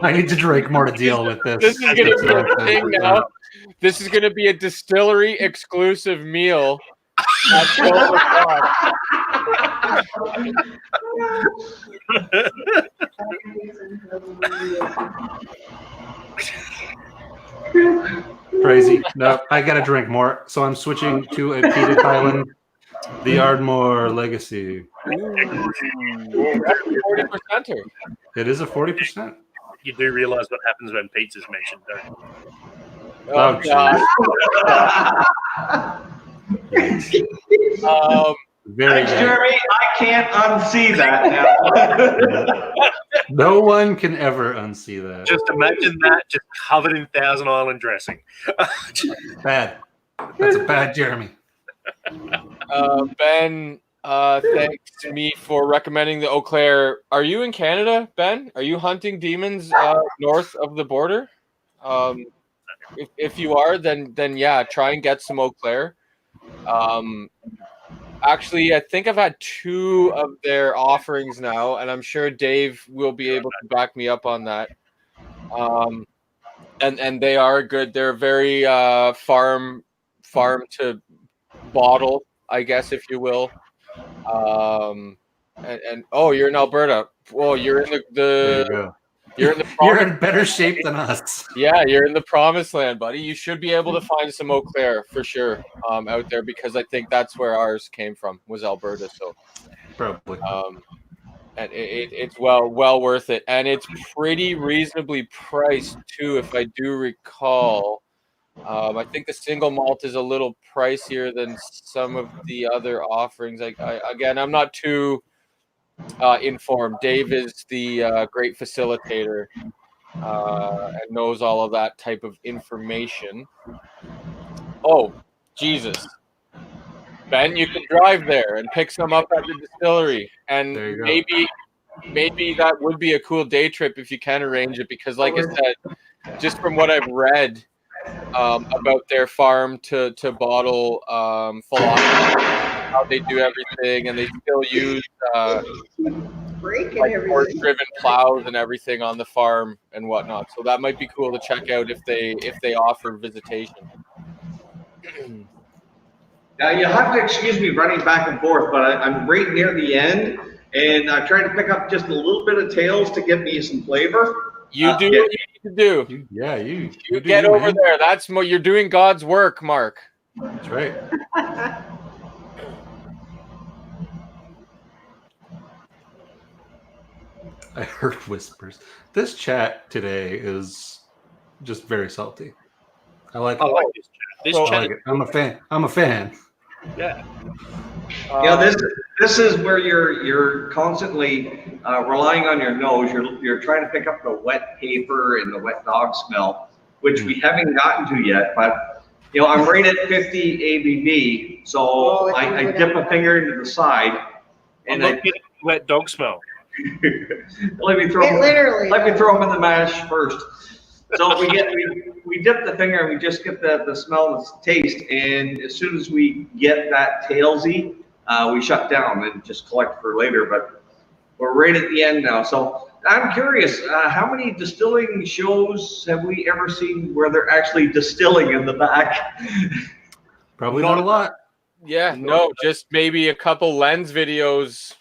I need to drink more to deal with this. This is going to be a thing now. This is going to be a distillery exclusive meal at 12 o'clock. Crazy. No, I got to drink more. So I'm switching to a peated Highland, the Ardmore Legacy. 40%er. It is a 40%. You do realize what happens when pizza's mentioned, don't you? Oh, God. Very Thanks, good. Jeremy. I can't unsee that now. No one can ever unsee that. Just imagine that just covered in Thousand Island dressing. Bad. That's a bad Jeremy. Ben, thanks me for recommending the Eau Claire. Are you in Canada, Ben? Are you hunting demons north of the border? If you are, then yeah, try and get some Eau Claire. Actually, I think I've had 2 of their offerings now, and I'm sure Dave will be able to back me up on that. And they are good. They're very farm to bottle, I guess, if you will. And oh, you're in Alberta. Well, you're in There you go. You're in better shape than us. Yeah, you're in the promised land, buddy. You should be able to find some Eau Claire for sure out there, because I think that's where ours came from, was Alberta. So probably. And it's well worth it, and it's pretty reasonably priced too, if I do recall. I think the single malt is a little pricier than some of the other offerings. Again, I'm not too informed. Dave is the great facilitator and knows all of that type of information. Oh, Jesus. Ben, you can drive there and pick some up at the distillery. And maybe that would be a cool day trip if you can arrange it, because like I said, just from what I've read about their farm to bottle philosophy, how they do everything, and they still use horse-driven plows and everything on the farm and whatnot. So that might be cool to check out if they offer visitation. Now you have to excuse me running back and forth, but I'm right near the end, and I'm trying to pick up just a little bit of tails to give me some flavor. You do what you need to do. You get over there. That's more. You're doing God's work, Mark. That's right. I heard whispers. This chat today is just very salty. I like this chat. This chat. I like it. I'm a fan. Yeah. This is where you're constantly relying on your nose. You're trying to pick up the wet paper and the wet dog smell, which we haven't gotten to yet. But I'm right at 50 ABV, so I dip a finger into the side, and I get wet dog smell. let me throw them in the mash first. So we dip the finger and we just get the smell and the taste, and as soon as we get that tailsy, we shut down and just collect for later. But we're right at the end now. So I'm curious, how many distilling shows have we ever seen where they're actually distilling in the back? Probably not a lot. Yeah, no, just maybe a couple lens videos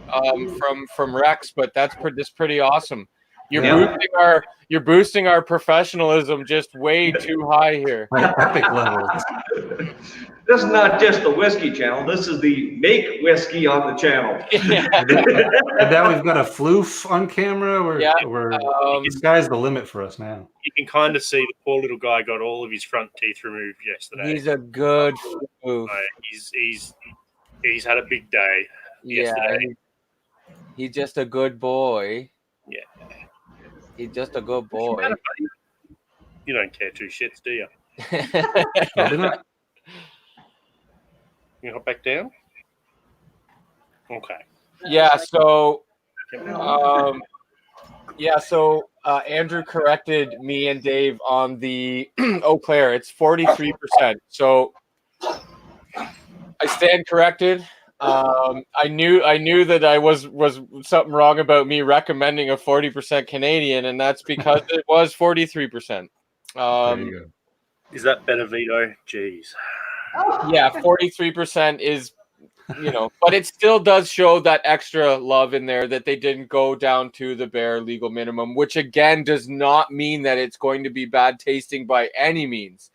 from Rex, but that's pretty awesome. You're boosting our professionalism just way too high here. Epic levels. This is not just the whiskey channel. This is the make whiskey on the channel. Yeah. And now we've got a floof on camera. The sky's the limit for us now. You can kind of see the poor little guy got all of his front teeth removed yesterday. He's a good floof. He's had a big day yesterday. He's just a good boy. Yeah. He's just a good boy. You don't care two shits, do you? Probably not. You hop back down? Okay. Yeah, so Andrew corrected me and Dave on the Eau Claire. It's 43%. So I stand corrected. I knew that I was something wrong about me recommending a 40% Canadian, and that's because it was 43%. There you go. Is that better, Vito? Jeez. Yeah, 43% is, but it still does show that extra love in there that they didn't go down to the bare legal minimum, which again does not mean that it's going to be bad tasting by any means.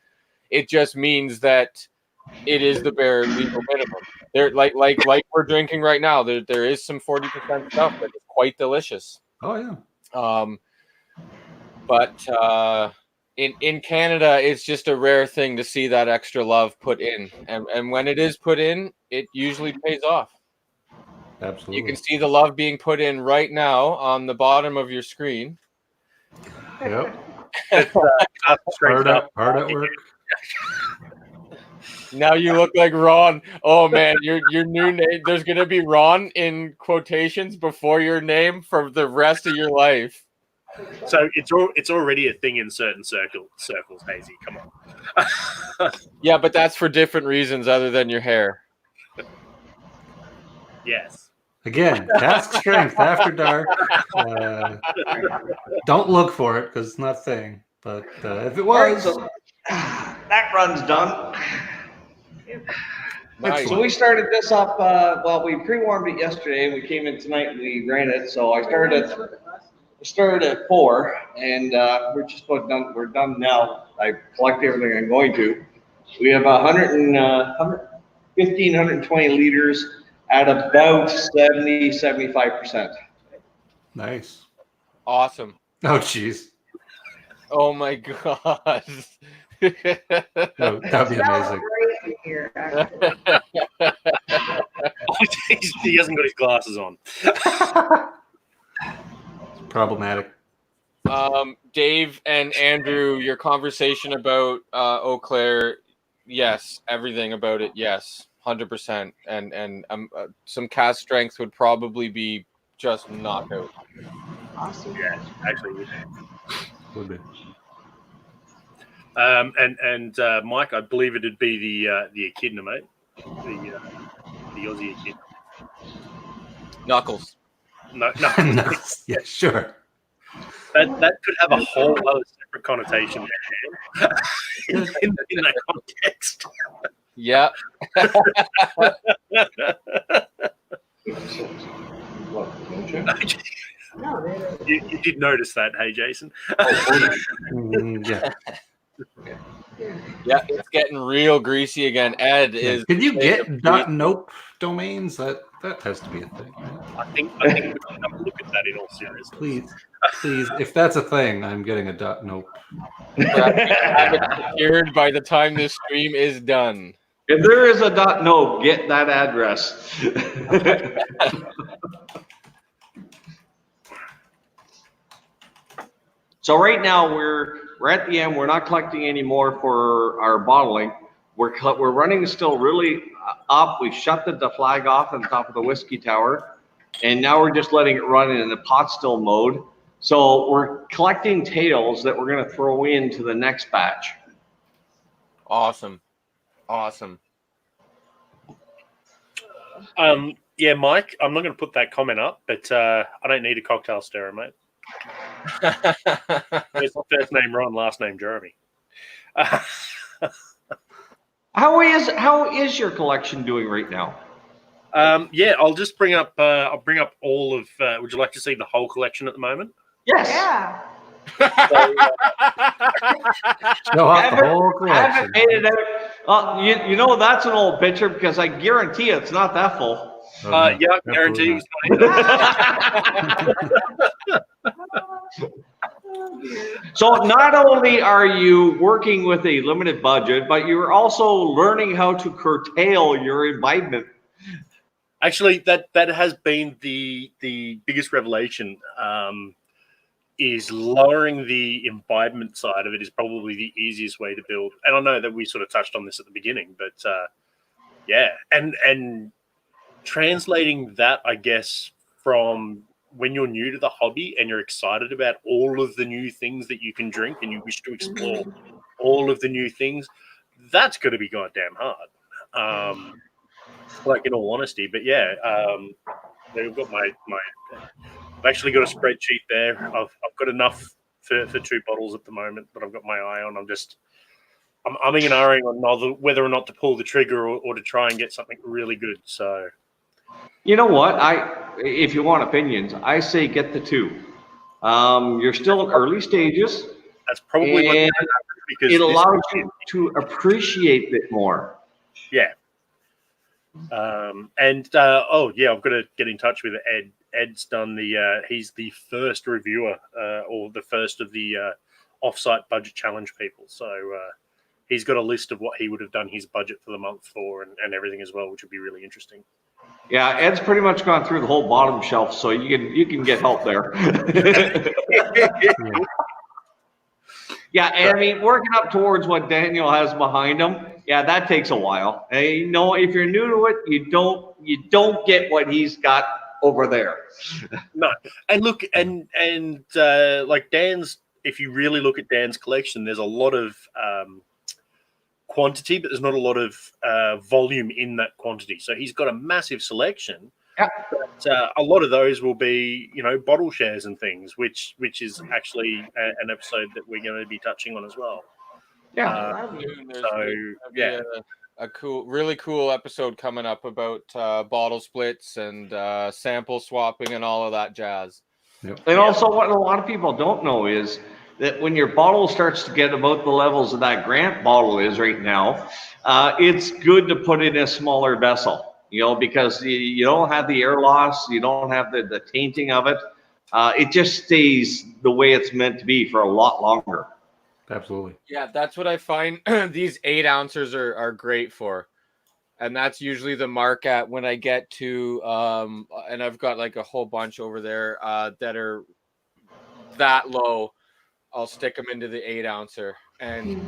It just means that it is the bare legal minimum. There, like we're drinking right now. There is some 40% stuff that is quite delicious. Oh yeah. But in Canada, it's just a rare thing to see that extra love put in, and when it is put in, it usually pays off. Absolutely. You can see the love being put in right now on the bottom of your screen. Yep. Hard Hard at work. Now you look like Ron. Oh man, your new name. There's gonna be Ron in quotations before your name for the rest of your life. So it's already a thing in certain circles, Hazy. Come on. Yeah, but that's for different reasons other than your hair. Yes. Again, cask strength after dark. Don't look for it because it's not a thing. But if it All right, was, so that run's done. Nice. So we started this up. We pre-warmed it yesterday. We came in tonight and we ran it. So I started at 4, and we're just about done. We're done now. I collect everything I'm going to. We have 120 liters at about 75%. nice. Awesome. Oh jeez. Oh my god. No, that'd be amazing. Crazy here, actually. He hasn't got his glasses on. Problematic. Dave and Andrew, your conversation about Eau Claire, yes, everything about it, yes, 100%. And some cast strength would probably be just knockout. Awesome. Yeah, actually. Would be. And Mike, I believe it'd be the echidna, mate. The Aussie echidna. Knuckles. No. Yeah, sure. That could have a whole other separate connotation in that context. Yeah. No, You did notice that, hey, Jason? Yeah. Yeah, it's getting real greasy again. Ed is. Could you get .nope domains? That has to be a thing, right? I think we should have a look at that in all seriousness. Please, if that's a thing, I'm getting a .nope. Have it secured by the time this stream is done. If there is a .no, get that address. So right now we're at the end. We're not collecting any more for our bottling. We're running still really up. We shut the flag off on top of the whiskey tower, and now we're just letting it run in a pot still mode. So we're collecting tails that we're going to throw into the next batch. Awesome. Yeah, Mike, I'm not going to put that comment up, but I don't need a cocktail stirrer, mate. First name Ron, last name Jeremy. How is your collection doing right now? Yeah, I'll just bring up. I'll bring up all of. Would you like to see the whole collection at the moment? Yes. Yeah. Show off the whole I haven't collection. made it out. You know that's an old picture because I guarantee it's not that full. Oh, no, Yeah, I guarantee. So not only are you working with a limited budget, but you're also learning how to curtail your imbibement. Actually, that has been the biggest revelation. Is lowering the imbibement side of it is probably the easiest way to build. And I know that we sort of touched on this at the beginning, but yeah, and translating that, I guess, from when you're new to the hobby and you're excited about all of the new things that you can drink and you wish to explore all of the new things, that's going to be goddamn hard. like in all honesty. But yeah, they've got my. I've actually got a spreadsheet there. I've got enough for 2 bottles at the moment that I've got my eye on. I'm umming and ahhing on whether or not to pull the trigger or to try and get something really good. So, You know what? If you want opinions, I say get the 2. You're still in early stages, that's probably what's and going to happen because it allows you to appreciate it more. Yeah. I've got to get in touch with Ed. Ed's done he's the first reviewer or the first of the offsite budget challenge people. So he's got a list of what he would have done his budget for the month for and everything as well, which would be really interesting. Yeah, Ed's pretty much gone through the whole bottom shelf, so you can get help there. Yeah, and I mean, working up towards what Daniel has behind him, yeah, that takes a while. And, you know, if you're new to it, you don't get what he's got over there. No, and look, and like Dan's, if you really look at Dan's collection, there's a lot of quantity, but there's not a lot of volume in that quantity. So he's got a massive selection. Yeah. But a lot of those will be, bottle shares and things, which is actually an episode that we're going to be touching on as well. Yeah. A really cool episode coming up about bottle splits and sample swapping and all of that jazz. Yep. And also, what a lot of people don't know is that when your bottle starts to get about the levels of that Grant bottle is right now, it's good to put it in a smaller vessel. Because you don't have the air loss, you don't have the tainting of it. It just stays the way it's meant to be for a lot longer. Absolutely. Yeah, that's what I find these 8 ounces are great for. And that's usually the mark at when I get to, and I've got like a whole bunch over there that are that low. I'll stick them into the 8 ouncer. And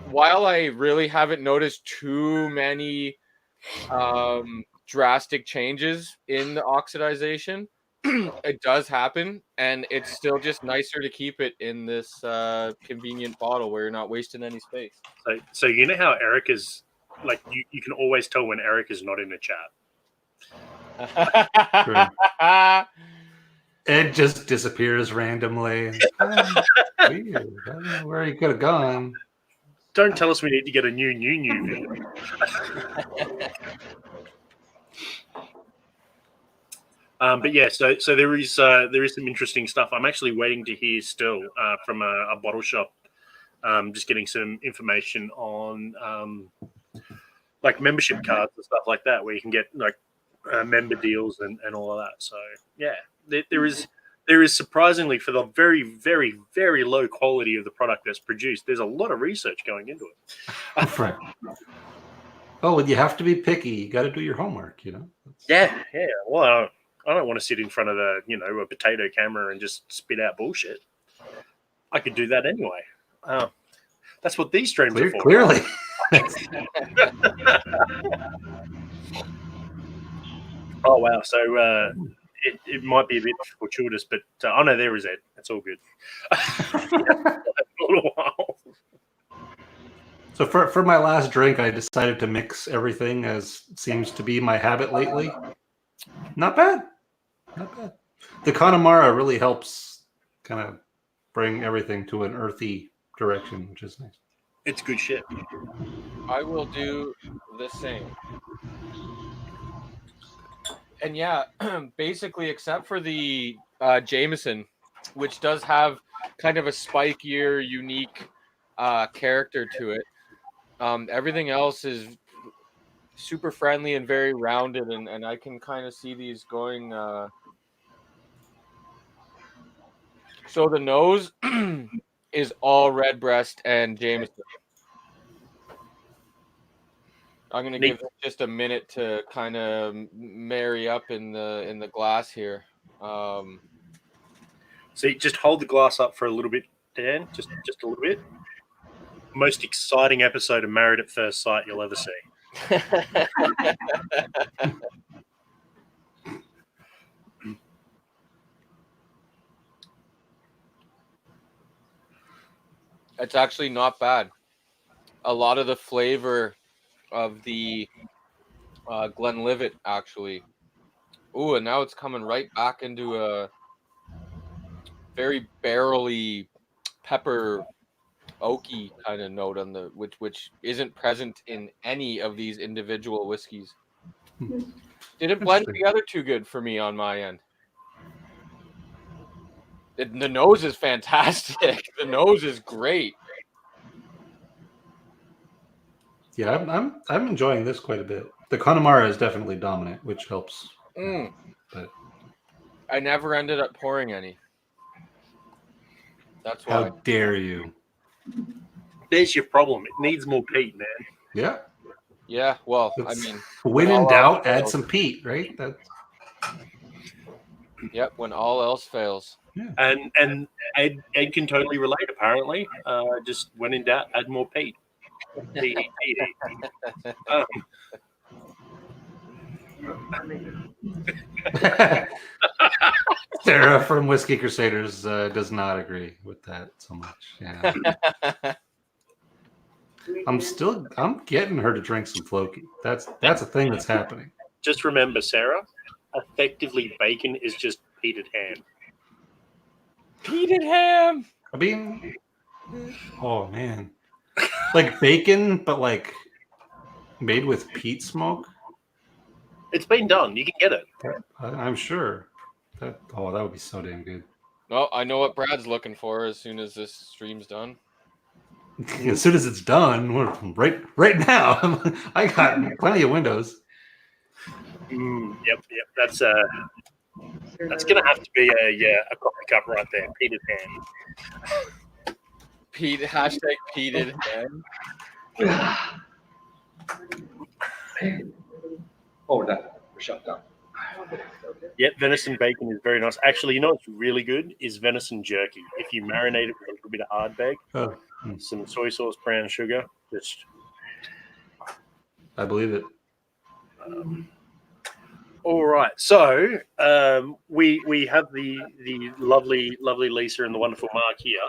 while I really haven't noticed too many drastic changes in the oxidization, it does happen, and it's still just nicer to keep it in this convenient bottle where you're not wasting any space. So you know how Eric is, like, you can always tell when Eric is not in the chat. Ed just disappears randomly. Weird. I don't know where he could have gone. Don't tell us we need to get a new video. But yeah, so there is some interesting stuff. I'm actually waiting to hear still from a bottle shop. Just getting some information on like membership cards and stuff like that, where you can get like member deals and all of that. So yeah, there is surprisingly, for the very, very, very low quality of the product that's produced, there's a lot of research going into it. Right. Oh, and you have to be picky. You got to do your homework, Yeah. Well, I don't want to sit in front of a potato camera and just spit out bullshit. I could do that anyway. That's what these streams are for. Clearly. Oh wow! So it might be a bit fortuitous, but no, there is Ed. That's all good. A little while. So for my last drink, I decided to mix everything, as seems to be my habit lately. Not bad. The Connemara really helps kind of bring everything to an earthy direction, which is nice. It's good shit. I will do the same. And yeah, basically, except for the Jameson, which does have kind of a spikier, unique character to it, everything else is super friendly and very rounded, and I can kind of see these going. So the nose is all Redbreast and Jameson. I'm gonna give it just a minute to kind of marry up in the glass here. See, just hold the glass up for a little bit, Dan. Just a little bit. Most exciting episode of Married at First Sight you'll ever see. It's actually not bad. A lot of the flavor of the Glenlivet, actually. Ooh, and now it's coming right back into a very barrely pepper oaky kind of note on the which isn't present in any of these individual whiskeys. Didn't blend together too good for me on my end. The nose is fantastic. The nose is great. Yeah, I'm enjoying this quite a bit. The Connemara is definitely dominant, which helps. But I never ended up pouring any. That's why. how dare you? There's your problem. It needs more peat, man. Yeah. Yeah, well, I It's- mean, when all in else doubt, add fails. some peat, right? That's Yep, when all else fails. And Ed can totally relate. Apparently, just when in doubt, add more peat. Sarah from Whiskey Crusaders does not agree with that so much. Yeah. I'm getting her to drink some Floki. That's a thing that's happening. Just remember, Sarah, effectively bacon is just peated ham. Peated ham. I mean, oh man, like bacon, but like made with peat smoke. It's been done. You can get it. I'm sure. That would be so damn good. Well, I know what Brad's looking for as soon as this stream's done. As soon as it's done, we're right now. I got plenty of windows. Yep. That's gonna have to be a coffee cup right there. Peated ham. Hashtag peated ham. Oh, we're shut down. Yep, venison bacon is very nice. Actually, you know what's really good is venison jerky. If you marinate it with a little bit of hardbake, some soy sauce, brown sugar, just. I believe it. All right, so we have the lovely Lisa and the wonderful Mark here,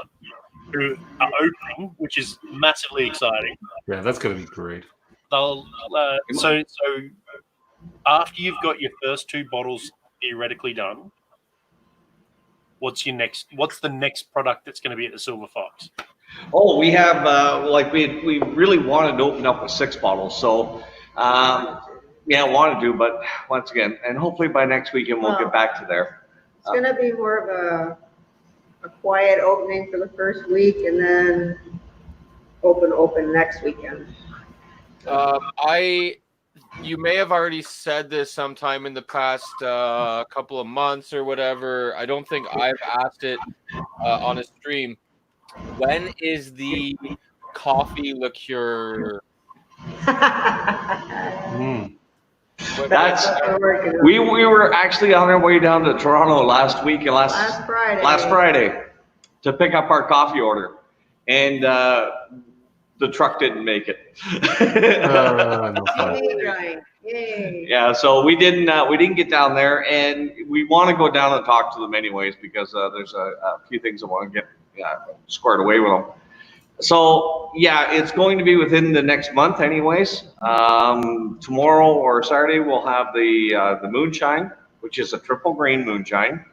who are opening, which is massively exciting. Yeah, that's gonna be great. They'll so after you've got your first two bottles theoretically done, what's the next product that's going to be at the Silver Fox? Oh, we have we really wanted to open up with 6 bottles, so wanted to, but once again, and hopefully by next weekend we'll get back to there. It's going to be more of a quiet opening for the first week, and then open next weekend. You may have already said this sometime in the past couple of months or whatever. I don't think I've asked it on a stream. When is the coffee liqueur? That's we were actually on our way down to Toronto last Friday to pick up our coffee order, and the truck didn't make it. Yeah, so we didn't get down there, and we want to go down and talk to them anyways because there's a few things I want to get squared away with them. So yeah, it's going to be within the next month anyways. Tomorrow or Saturday we'll have the moonshine, which is a triple grain moonshine.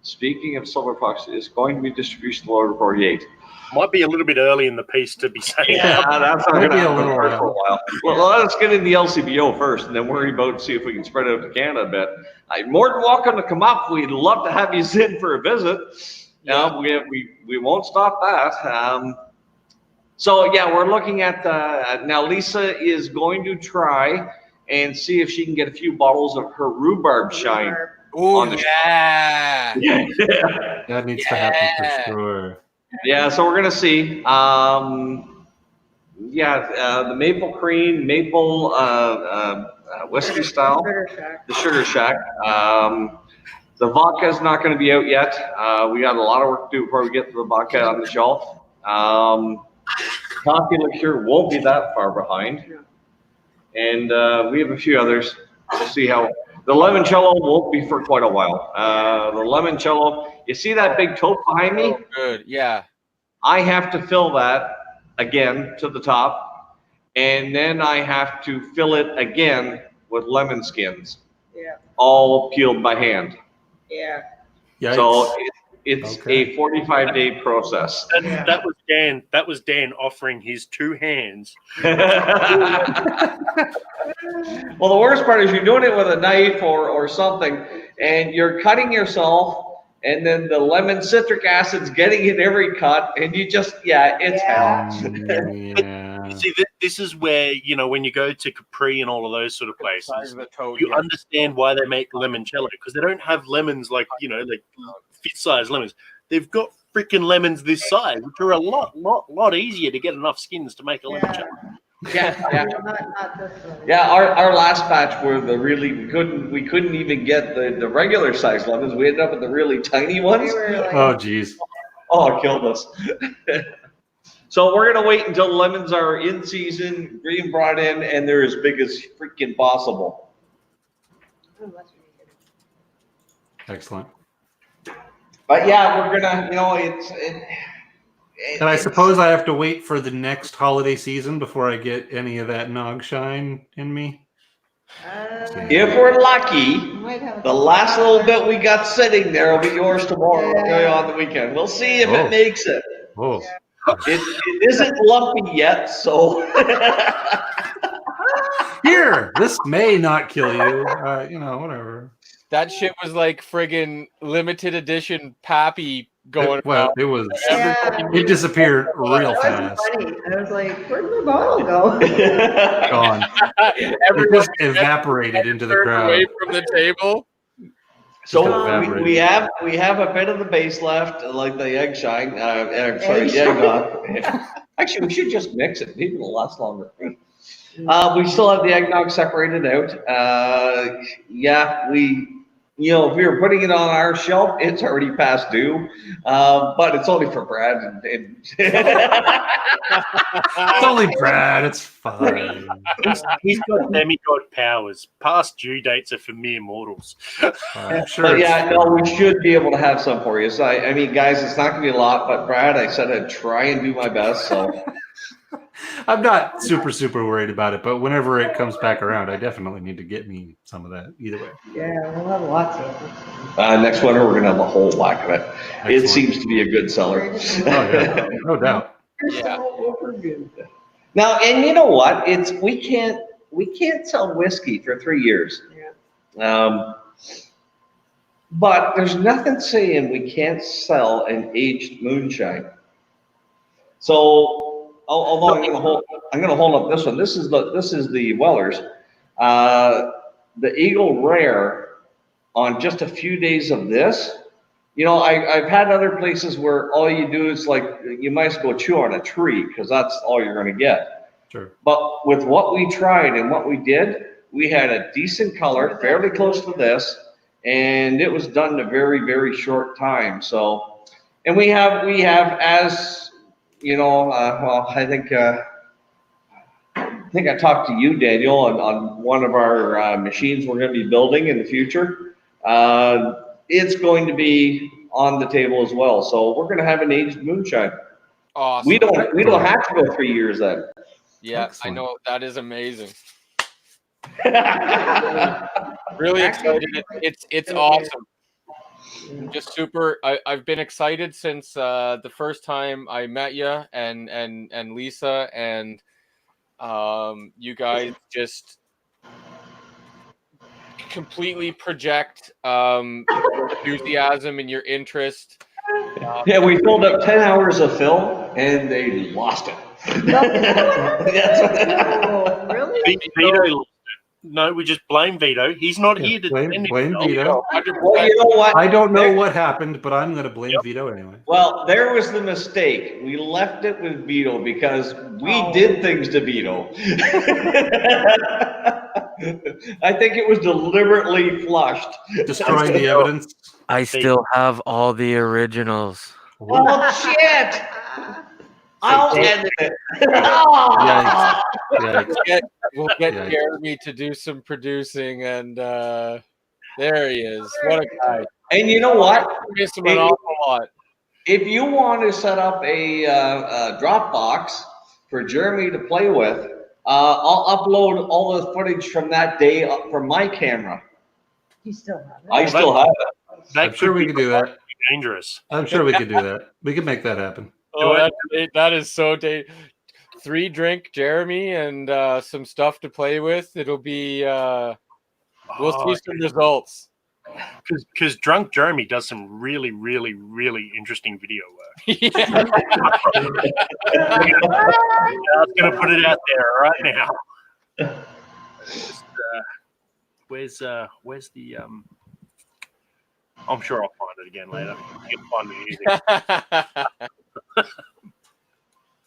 Speaking of Silver Fox, it's going to be distribution lower 48. Might be a little bit early in the piece to be saying. Yeah, that's not going to happen for a while. Well, let's get in the LCBO first, and then worry about see if we can spread it out to Canada a bit. You're more than welcome to come up. We'd love to have you in for a visit. Yeah, we won't stop that. So yeah, we're looking at now. Lisa is going to try and see if she can get a few bottles of her rhubarb shine. Oh yeah, that needs to happen for sure. Yeah, so we're gonna see. The maple cream, maple whiskey style, the Sugar Shack. The vodka is not going to be out yet. We got a lot of work to do before we get to the vodka on the shelf. Coffee liqueur won't be that far behind, and we have a few others. We'll see how. The limoncello won't be for quite a while. The limoncello, you see that big tote behind me? Oh, good, yeah. I have to fill that again to the top, and then I have to fill it again with lemon skins, Yeah, all peeled by hand. yeah. Yikes. So it's Okay. a 45-day process. Yeah. That was Dan. That was Dan offering his 2 hands. Well, the worst part is you're doing it with a knife or something, and you're cutting yourself, and then the lemon citric acid's getting in every cut, and you just, it's Yeah. hell. Yeah. See, this is where, when you go to Capri and all of those sort of Size places, of the toad you here. understand why they make limoncello, because they don't have lemons like fit-sized lemons. They've got freaking lemons this size, which are a lot easier to get enough skins to make a limoncello. Yeah. Not this one. Yeah, our last batch were we couldn't even get the regular size lemons. We ended up with the really tiny ones. We were like, Oh, geez. Oh, it killed us. So we're gonna wait until the lemons are in season, being brought in, and they're as big as freaking possible. oh, that's really good. Excellent. But yeah, we're gonna, And I suppose I have to wait for the next holiday season before I get any of that nog shine in me. if we're lucky, Might have the last little bit we got sitting there will be yours tomorrow on the weekend. We'll see if it makes it. Oh, It isn't lumpy yet, so. here, this may not kill you. Whatever. That shit was like friggin' limited edition Pappy going Well, around. it was. Yeah. It disappeared real That fast. was funny. I was like, where'd my bottle go? Gone. It Everyone just evaporated into the turned away crowd. from the table. So evaporated. we have a bit of the base left, like the egg shine. The eggnog. Actually, we should just mix it. Maybe it'll last longer. We still have the eggnog separated out. If we were putting it on our shelf, it's already past due. But it's only for Brad and It's only Brad. It's fine. He's got demigod powers. Past due dates are for mere mortals. I'm sure. But it's we should be able to have some for you. So I mean, guys, it's not gonna be a lot, but Brad, I said I'd try and do my best. So I'm not super worried about it, but whenever it comes back around, I definitely need to get me some of that. Either way. Yeah, we'll have lots of it. next winter we're gonna have a whole whack of it. It Excellent. seems to be a good seller. Oh yeah, no doubt. Yeah. Now, and you know what? We can't sell whiskey for 3 years. Yeah. But there's nothing saying we can't sell an aged moonshine. So, although I'm gonna hold up this one. This is the Weller's, the Eagle Rare. On just a few days of this, I've had other places where all you do is you might as well go chew on a tree because that's all you're gonna get. Sure. But with what we tried and what we did, we had a decent color, fairly close to this, and it was done in a very, very short time. So, and we have as I think I talked to you, Daniel, on one of our machines we're going to be building in the future. It's going to be on the table as well. So we're going to have an aged moonshine. Awesome. We don't have to go 3 years then. Yeah, Excellent. I know. That is amazing. Really excited. It's awesome. I'm just super. I've been excited since the first time I met you and Lisa and you guys just completely project your enthusiasm and your interest. Yeah, we filled up 10 hours of film and they lost it. Oh, really? Vito lost it. No, we just blame Vito. He's not here to blame himself. Vito. Well, you know what? I don't know what happened, but I'm going to blame Vito anyway. Well, there was the mistake. We left it with Vito because we did things to Vito. I think it was deliberately flushed. Destroying the evidence. I still have all the originals. Oh, shit! I'll edit it. Yikes. Yikes. We'll get Yeah. Jeremy to do some producing, and there he is. What a guy! And you know what? Miss him an awful lot. If you want to set up a Dropbox for Jeremy to play with, I'll upload all the footage from that day from my camera. You still have it? I still have it. I'm sure we could do that. Dangerous. I'm sure we could do that. We could make that happen. Oh, that is so 3 drink Jeremy and some stuff to play with. It'll be we'll see some results. Because drunk Jeremy does some really, really, really interesting video work. Yeah. I was gonna put it out there right now. Just, where's the I'm sure I'll find it again later. You'll find the music.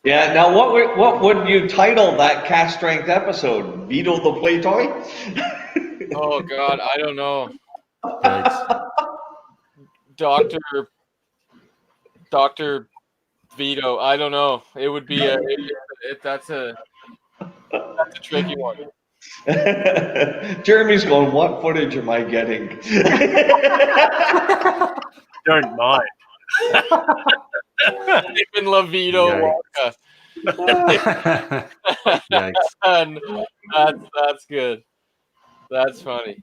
Yeah. Now, what would you title that cast strength episode? Vito the play toy? Oh God, I don't know. Thanks. Doctor Vito. I don't know. It would be that's a tricky one. Jeremy's going, what footage am I getting? Don't mind. Even La Vito Wonka. Yikes. And that's good. That's funny.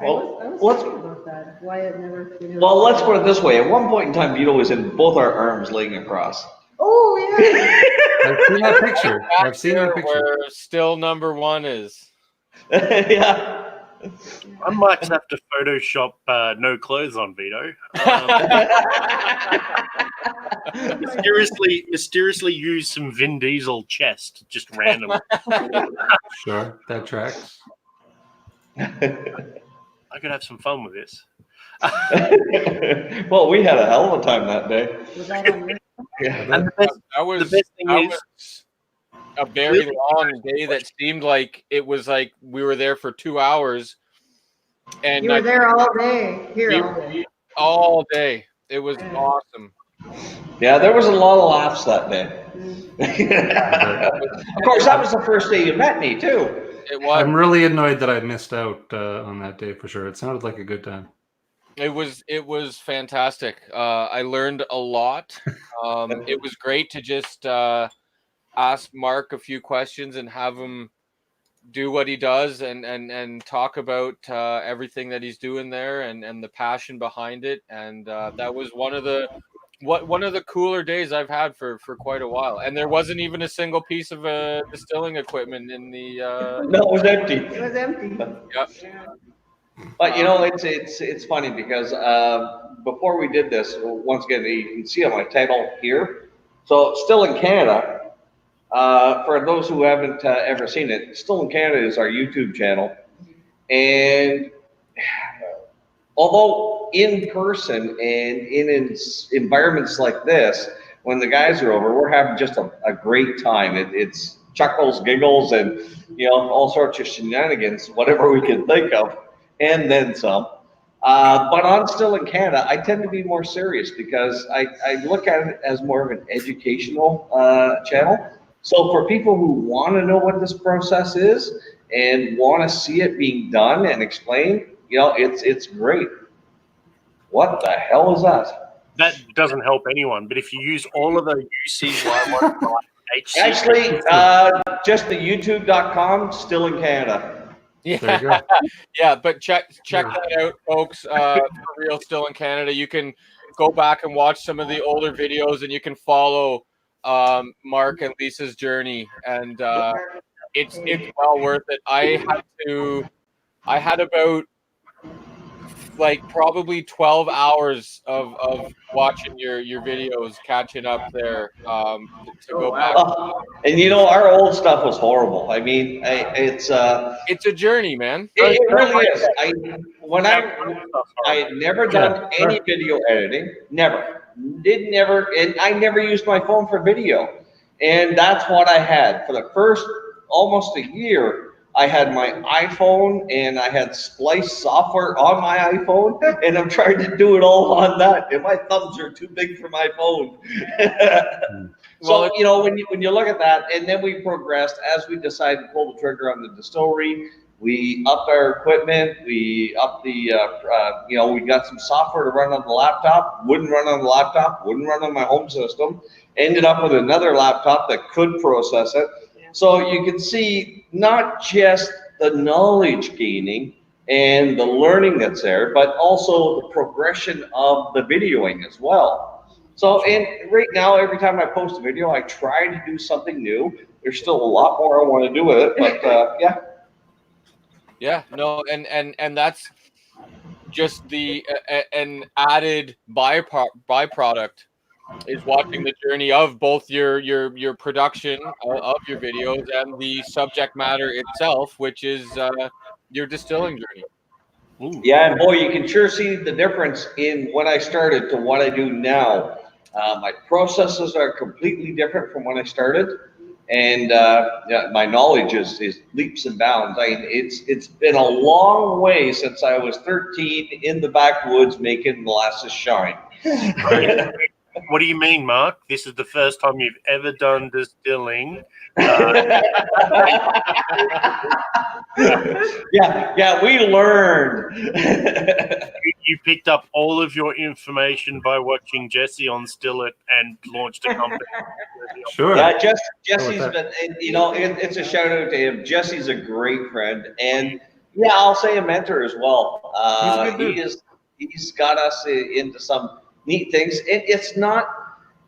I was thinking about that. Why it never. Well, let's put it this way. At one point in time, Vito was in both our arms laying across. Oh yeah. I've seen that picture. I've seen that picture. Where still number 1 is. Yeah. I might have to Photoshop no clothes on Vito. Mysteriously use some Vin Diesel chest just randomly. Sure, that tracks. I could have some fun with this. Well, we had a hell of a time that day. Was that on your- And The best thing is, was a very long day that seemed like it was like we were there for 2 hours. And You were there all day. Here all day. all day. It was awesome. Yeah, there was a lot of laughs that day. Mm. Of course, that was the first day you met me, too. It was. I'm really annoyed that I missed out on that day for sure. It sounded like a good time. It was fantastic. I learned a lot. It was great to just ask Mark a few questions and have him do what he does and talk about everything that he's doing there and the passion behind it. And that was one of the cooler days I've had for quite a while. And there wasn't even a single piece of distilling equipment in the. No, it was empty. It was empty. Yep. But it's funny because before we did this, once again, you can see on my title here. So, Still in Canada. For those who haven't ever seen it, Still in Canada is our YouTube channel, and although in person and in environments like this, when the guys are over, we're having just a great time. It's chuckles, giggles, and all sorts of shenanigans, whatever we can think of, and then some. But on Still in Canada, I tend to be more serious because I look at it as more of an educational channel. So for people who want to know what this process is and want to see it being done and explained, it's great. What the hell is that? That doesn't help anyone, but if you use all of the UCY1 Actually, just the youtube.com, Still in Canada. Yeah. There you go. Yeah, but check that out, folks. For real, Still in Canada. You can go back and watch some of the older videos, and you can follow Mark and Lisa's journey, and it's well worth it. I had about probably 12 hours of watching your videos, catching up there to go back. And our old stuff was horrible. I mean, it's a journey, man. It really is. I had never done any video editing, never, and I never used my phone for video. And that's what I had for the first almost a year. I had my iPhone and I had Splice software on my iPhone, and I'm trying to do it all on that, and my thumbs are too big for my phone. So, when you look at that, and then we progressed as we decided to pull the trigger on the distillery. We upped our equipment. We upped we got some software to run on the laptop. Wouldn't run on the laptop. Wouldn't run on my home system. Ended up with another laptop that could process it. So you can see not just the knowledge gaining and the learning that's there, but also the progression of the videoing as well. So, and right now, every time I post a video, I try to do something new. There's still a lot more I want to do with it, but yeah. Yeah, no, and that's just the an added byproduct is watching the journey of both your production of your videos and the subject matter itself, which is your distilling journey. Ooh. Yeah, and boy, you can sure see the difference in when I started to what I do now. My processes are completely different from when I started, and yeah, my knowledge is leaps and bounds. I mean, it's been a long way since I was 13 in the backwoods making molasses shine. Right. What do you mean, Mark? This is the first time you've ever done distilling. Yeah, we learned. You picked up all of your information by watching Jesse on Still It and launched a company. Sure. Yeah, Jesse's that. been, you know, it's a shout out to him. Jesse's a great friend, and yeah, I'll say a mentor as well. He's a good dude. He's got us into some neat things. It's not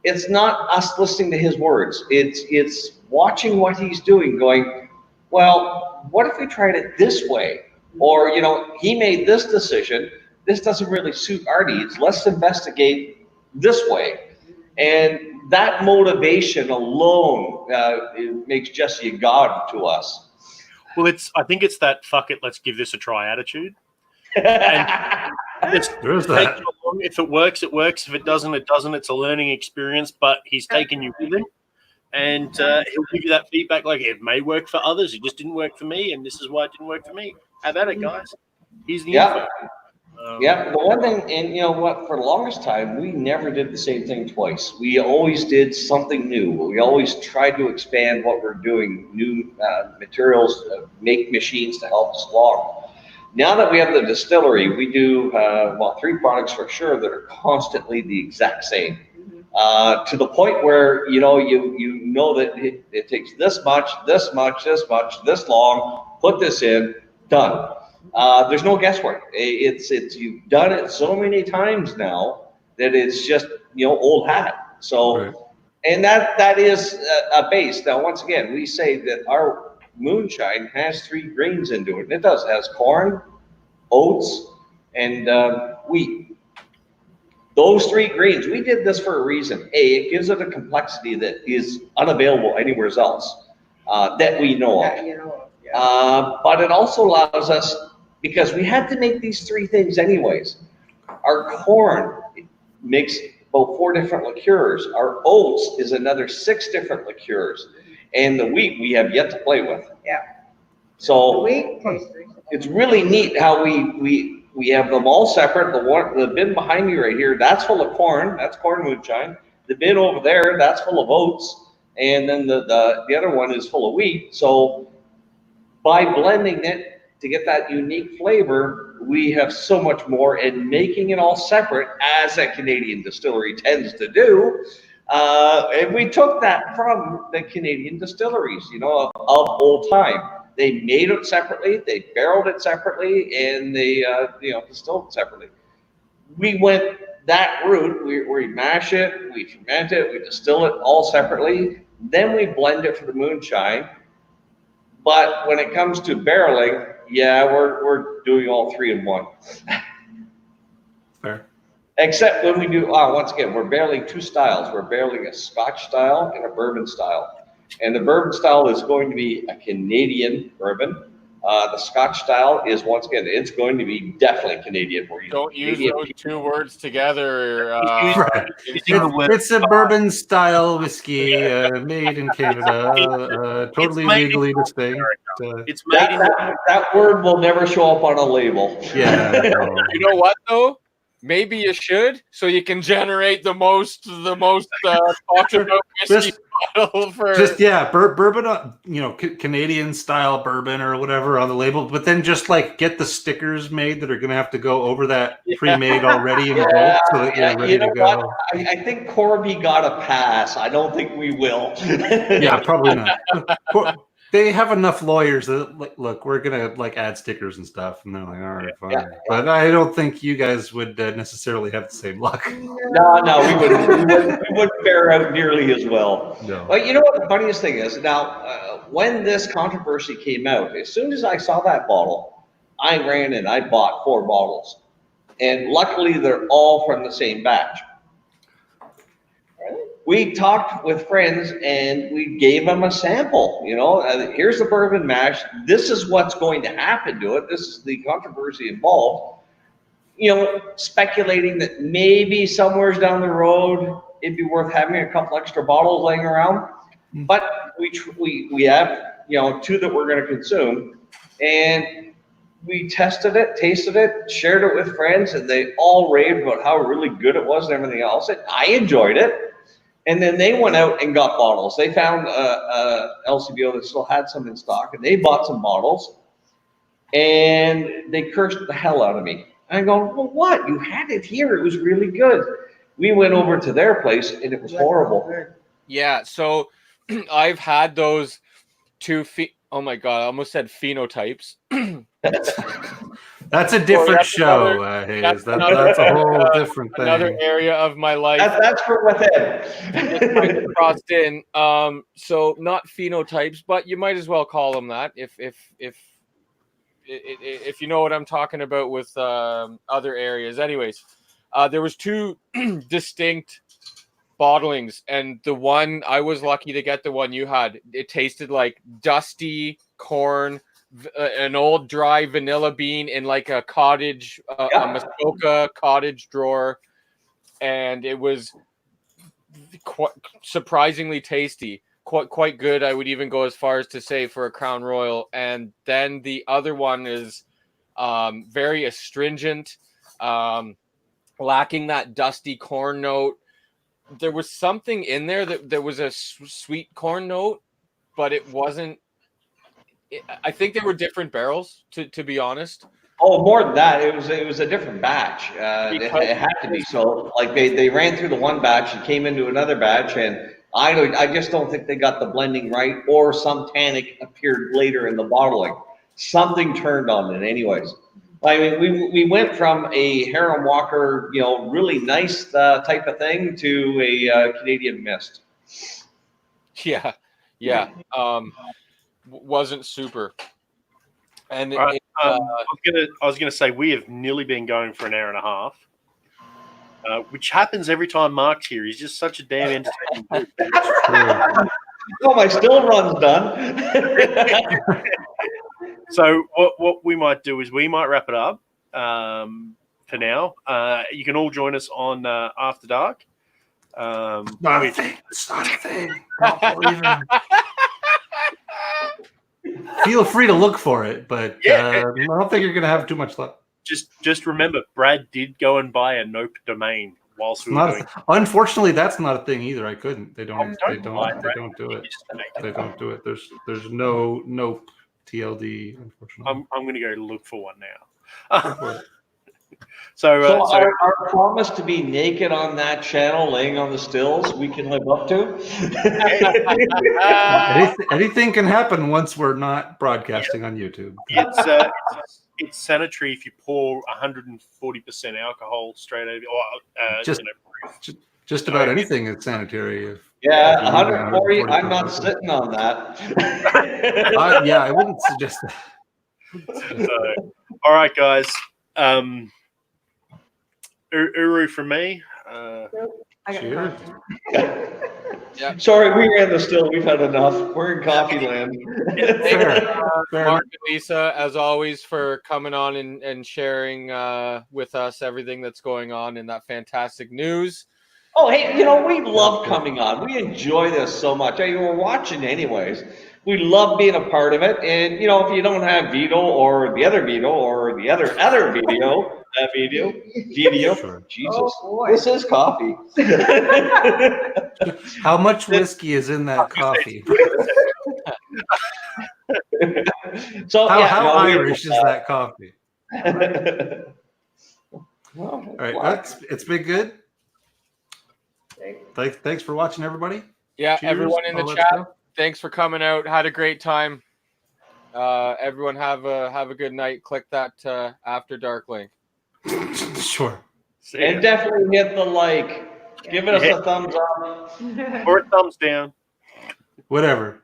us listening to his words. It's watching what he's doing, going, well, what if we tried it this way? Or, you know, he made this decision. This doesn't really suit our needs. Let's investigate this way. And that motivation alone it makes Jesse a god to us. Well, I think it's that fuck it, let's give this a try attitude. And There is that. if it works, it works. If it doesn't, it doesn't. It's a learning experience, but he's taken you with him. And he'll give you that feedback like, it may work for others. It just didn't work for me, and this is why it didn't work for me. How about it, guys? Here's the info. Yeah, the one thing, and you know what, for the longest time, we never did the same thing twice. We always did something new. We always tried to expand what we're doing, new materials, make machines to help us along. Now that we have the distillery, we do, 3 products for sure that are constantly the exact same. To the point where, you know that it takes this much, this much, this much, this long, put this in, done. There's no guesswork. It's you've done it so many times now that it's just, you know, old hat. So, Right. and that is a base. Now, once again, we say that our moonshine has 3 grains into it. It does. It has corn, oats, and wheat. Those 3 grains, we did this for a reason. It gives it a complexity that is unavailable anywhere else that we know of. But it also allows us, because we had to make these 3 things anyways. Our corn makes about 4 different liqueurs. Our oats is another 6 different liqueurs. And the wheat we have yet to play with. Yeah. So Wheat tasters. it's really neat how we have them all separate. The bin behind me right here, that's full of corn. That's corn moonshine. The bin over there, that's full of oats. And then the other one is full of wheat. So by blending it to get that unique flavor, we have so much more, and making it all separate, as a Canadian distillery tends to do. And we took that from the Canadian distilleries, you know, of old time. They made it separately, they barreled it separately, and they, distilled it separately. We went that route. We mash it, we ferment it, we distill it all separately. Then we blend it for the moonshine. But when it comes to barreling, yeah, we're doing all 3 in one. Fair. Except when we do, once again, we're barreling 2 styles. We're barreling a Scotch style and a bourbon style. And the bourbon style is going to be a Canadian bourbon. The Scotch style is, once again, it's going to be definitely Canadian. Don't use those 2 words together. Right. It's a bourbon style whiskey made in Canada, totally legally distinct. It's made in that word will never show up on a label. Yeah. No. You know what though? Maybe you should, so you can generate the most talked about whiskey bottle for Just bourbon, Canadian style bourbon or whatever on the label, but then just like get the stickers made that are going to have to go over that pre-made already in the boat so that you're ready to go. What? I think Corby got a pass. I don't think we will. Yeah, probably not. They have enough lawyers that look, we're gonna like add stickers and stuff, and they're like, all right, fine. Yeah. But I don't think you guys would necessarily have the same luck. No, we wouldn't fare out nearly as well. No. But you know what the funniest thing is? Now, when this controversy came out, as soon as I saw that bottle, I ran and I bought 4 bottles. And luckily, they're all from the same batch. We talked with friends and we gave them a sample. Here's the bourbon mash. This is what's going to happen to it. This is the controversy involved. Speculating that maybe somewhere down the road it'd be worth having a couple extra bottles laying around. But we have 2 that we're going to consume, and we tested it, tasted it, shared it with friends, and they all raved about how really good it was and everything else. And I enjoyed it. And then they went out and got bottles. They found a LCBO that still had some in stock, and they bought some bottles, and they cursed the hell out of me. And I go, well, what? You had it here. It was really good. We went over to their place, and it was horrible. Yeah, so I've had those 2 oh my God, I almost said phenotypes. That's a different show, Hayes. That's a whole different thing. Another area of my life. That's for within. Just crossed in. So not phenotypes, but you might as well call them that if you know what I'm talking about with other areas. Anyways, there was 2 distinct bottlings, and the one I was lucky to get, the one you had, it tasted like dusty corn, an old dry vanilla bean in like a cottage, a Muskoka cottage drawer, and it was quite surprisingly tasty, quite good. I would even go as far as to say for a Crown Royal. And then the other one is very astringent, lacking that dusty corn note. There was something in there that there was a sweet corn note, but it wasn't. I think they were different barrels, to be honest. Oh, more than that, it was a different batch. It had to be. So, like they ran through the one batch and came into another batch, and I just don't think they got the blending right, or some tannic appeared later in the bottling. Something turned on it, anyways. I mean, we went from a Heron Walker, really nice type of thing to a Canadian Mist. Yeah. Wasn't super. And right. I was gonna say we have nearly been going for an hour and a half, which happens every time Mark's here. He's just such a damn entertaining dude. Oh, my still run's done. So what we might do is we might wrap it up for now. You can all join us on After Dark. Not a thing. It's not a thing. Not believing. Feel free to look for it, but I don't think you're going to have too much luck. Just remember, Brad did go and buy a Nope domain whilst we were doing. Unfortunately, that's not a thing either. I couldn't. They don't do it. They don't do it. There's no Nope TLD. Unfortunately, I'm going to go look for one now. So our promise to be naked on that channel, laying on the stills, we can live up to. Anything can happen once we're not broadcasting on YouTube. It's sanitary if you pour 140% alcohol straight over. Just about anything is sanitary. 140. I'm not sitting on that. I wouldn't suggest that. All right, guys. Uru from me. Cheers. Yeah. Sorry, we ran the still. We've had enough. We're in coffee land. Mark and Lisa, as always, for coming on and sharing with us everything that's going on in that fantastic news. Oh, hey, we love coming on. We enjoy this so much. We're watching anyways. We love being a part of it. And, if you don't have Vito or the other Vito or the other Vito, Vito? Sure. Jesus. Oh, boy. This is coffee. How much whiskey is in that coffee? So How we have- Irish is that coffee? Well, All right, it's been good. Thanks for watching, everybody. Yeah, Cheers, everyone in the all that chat, stuff. thanks for coming out. Had a great time. Everyone have a good night. Click that After Dark link. Sure. See ya. And definitely hit the like. Give us Yeah. a thumbs up. Or a thumbs down. Whatever.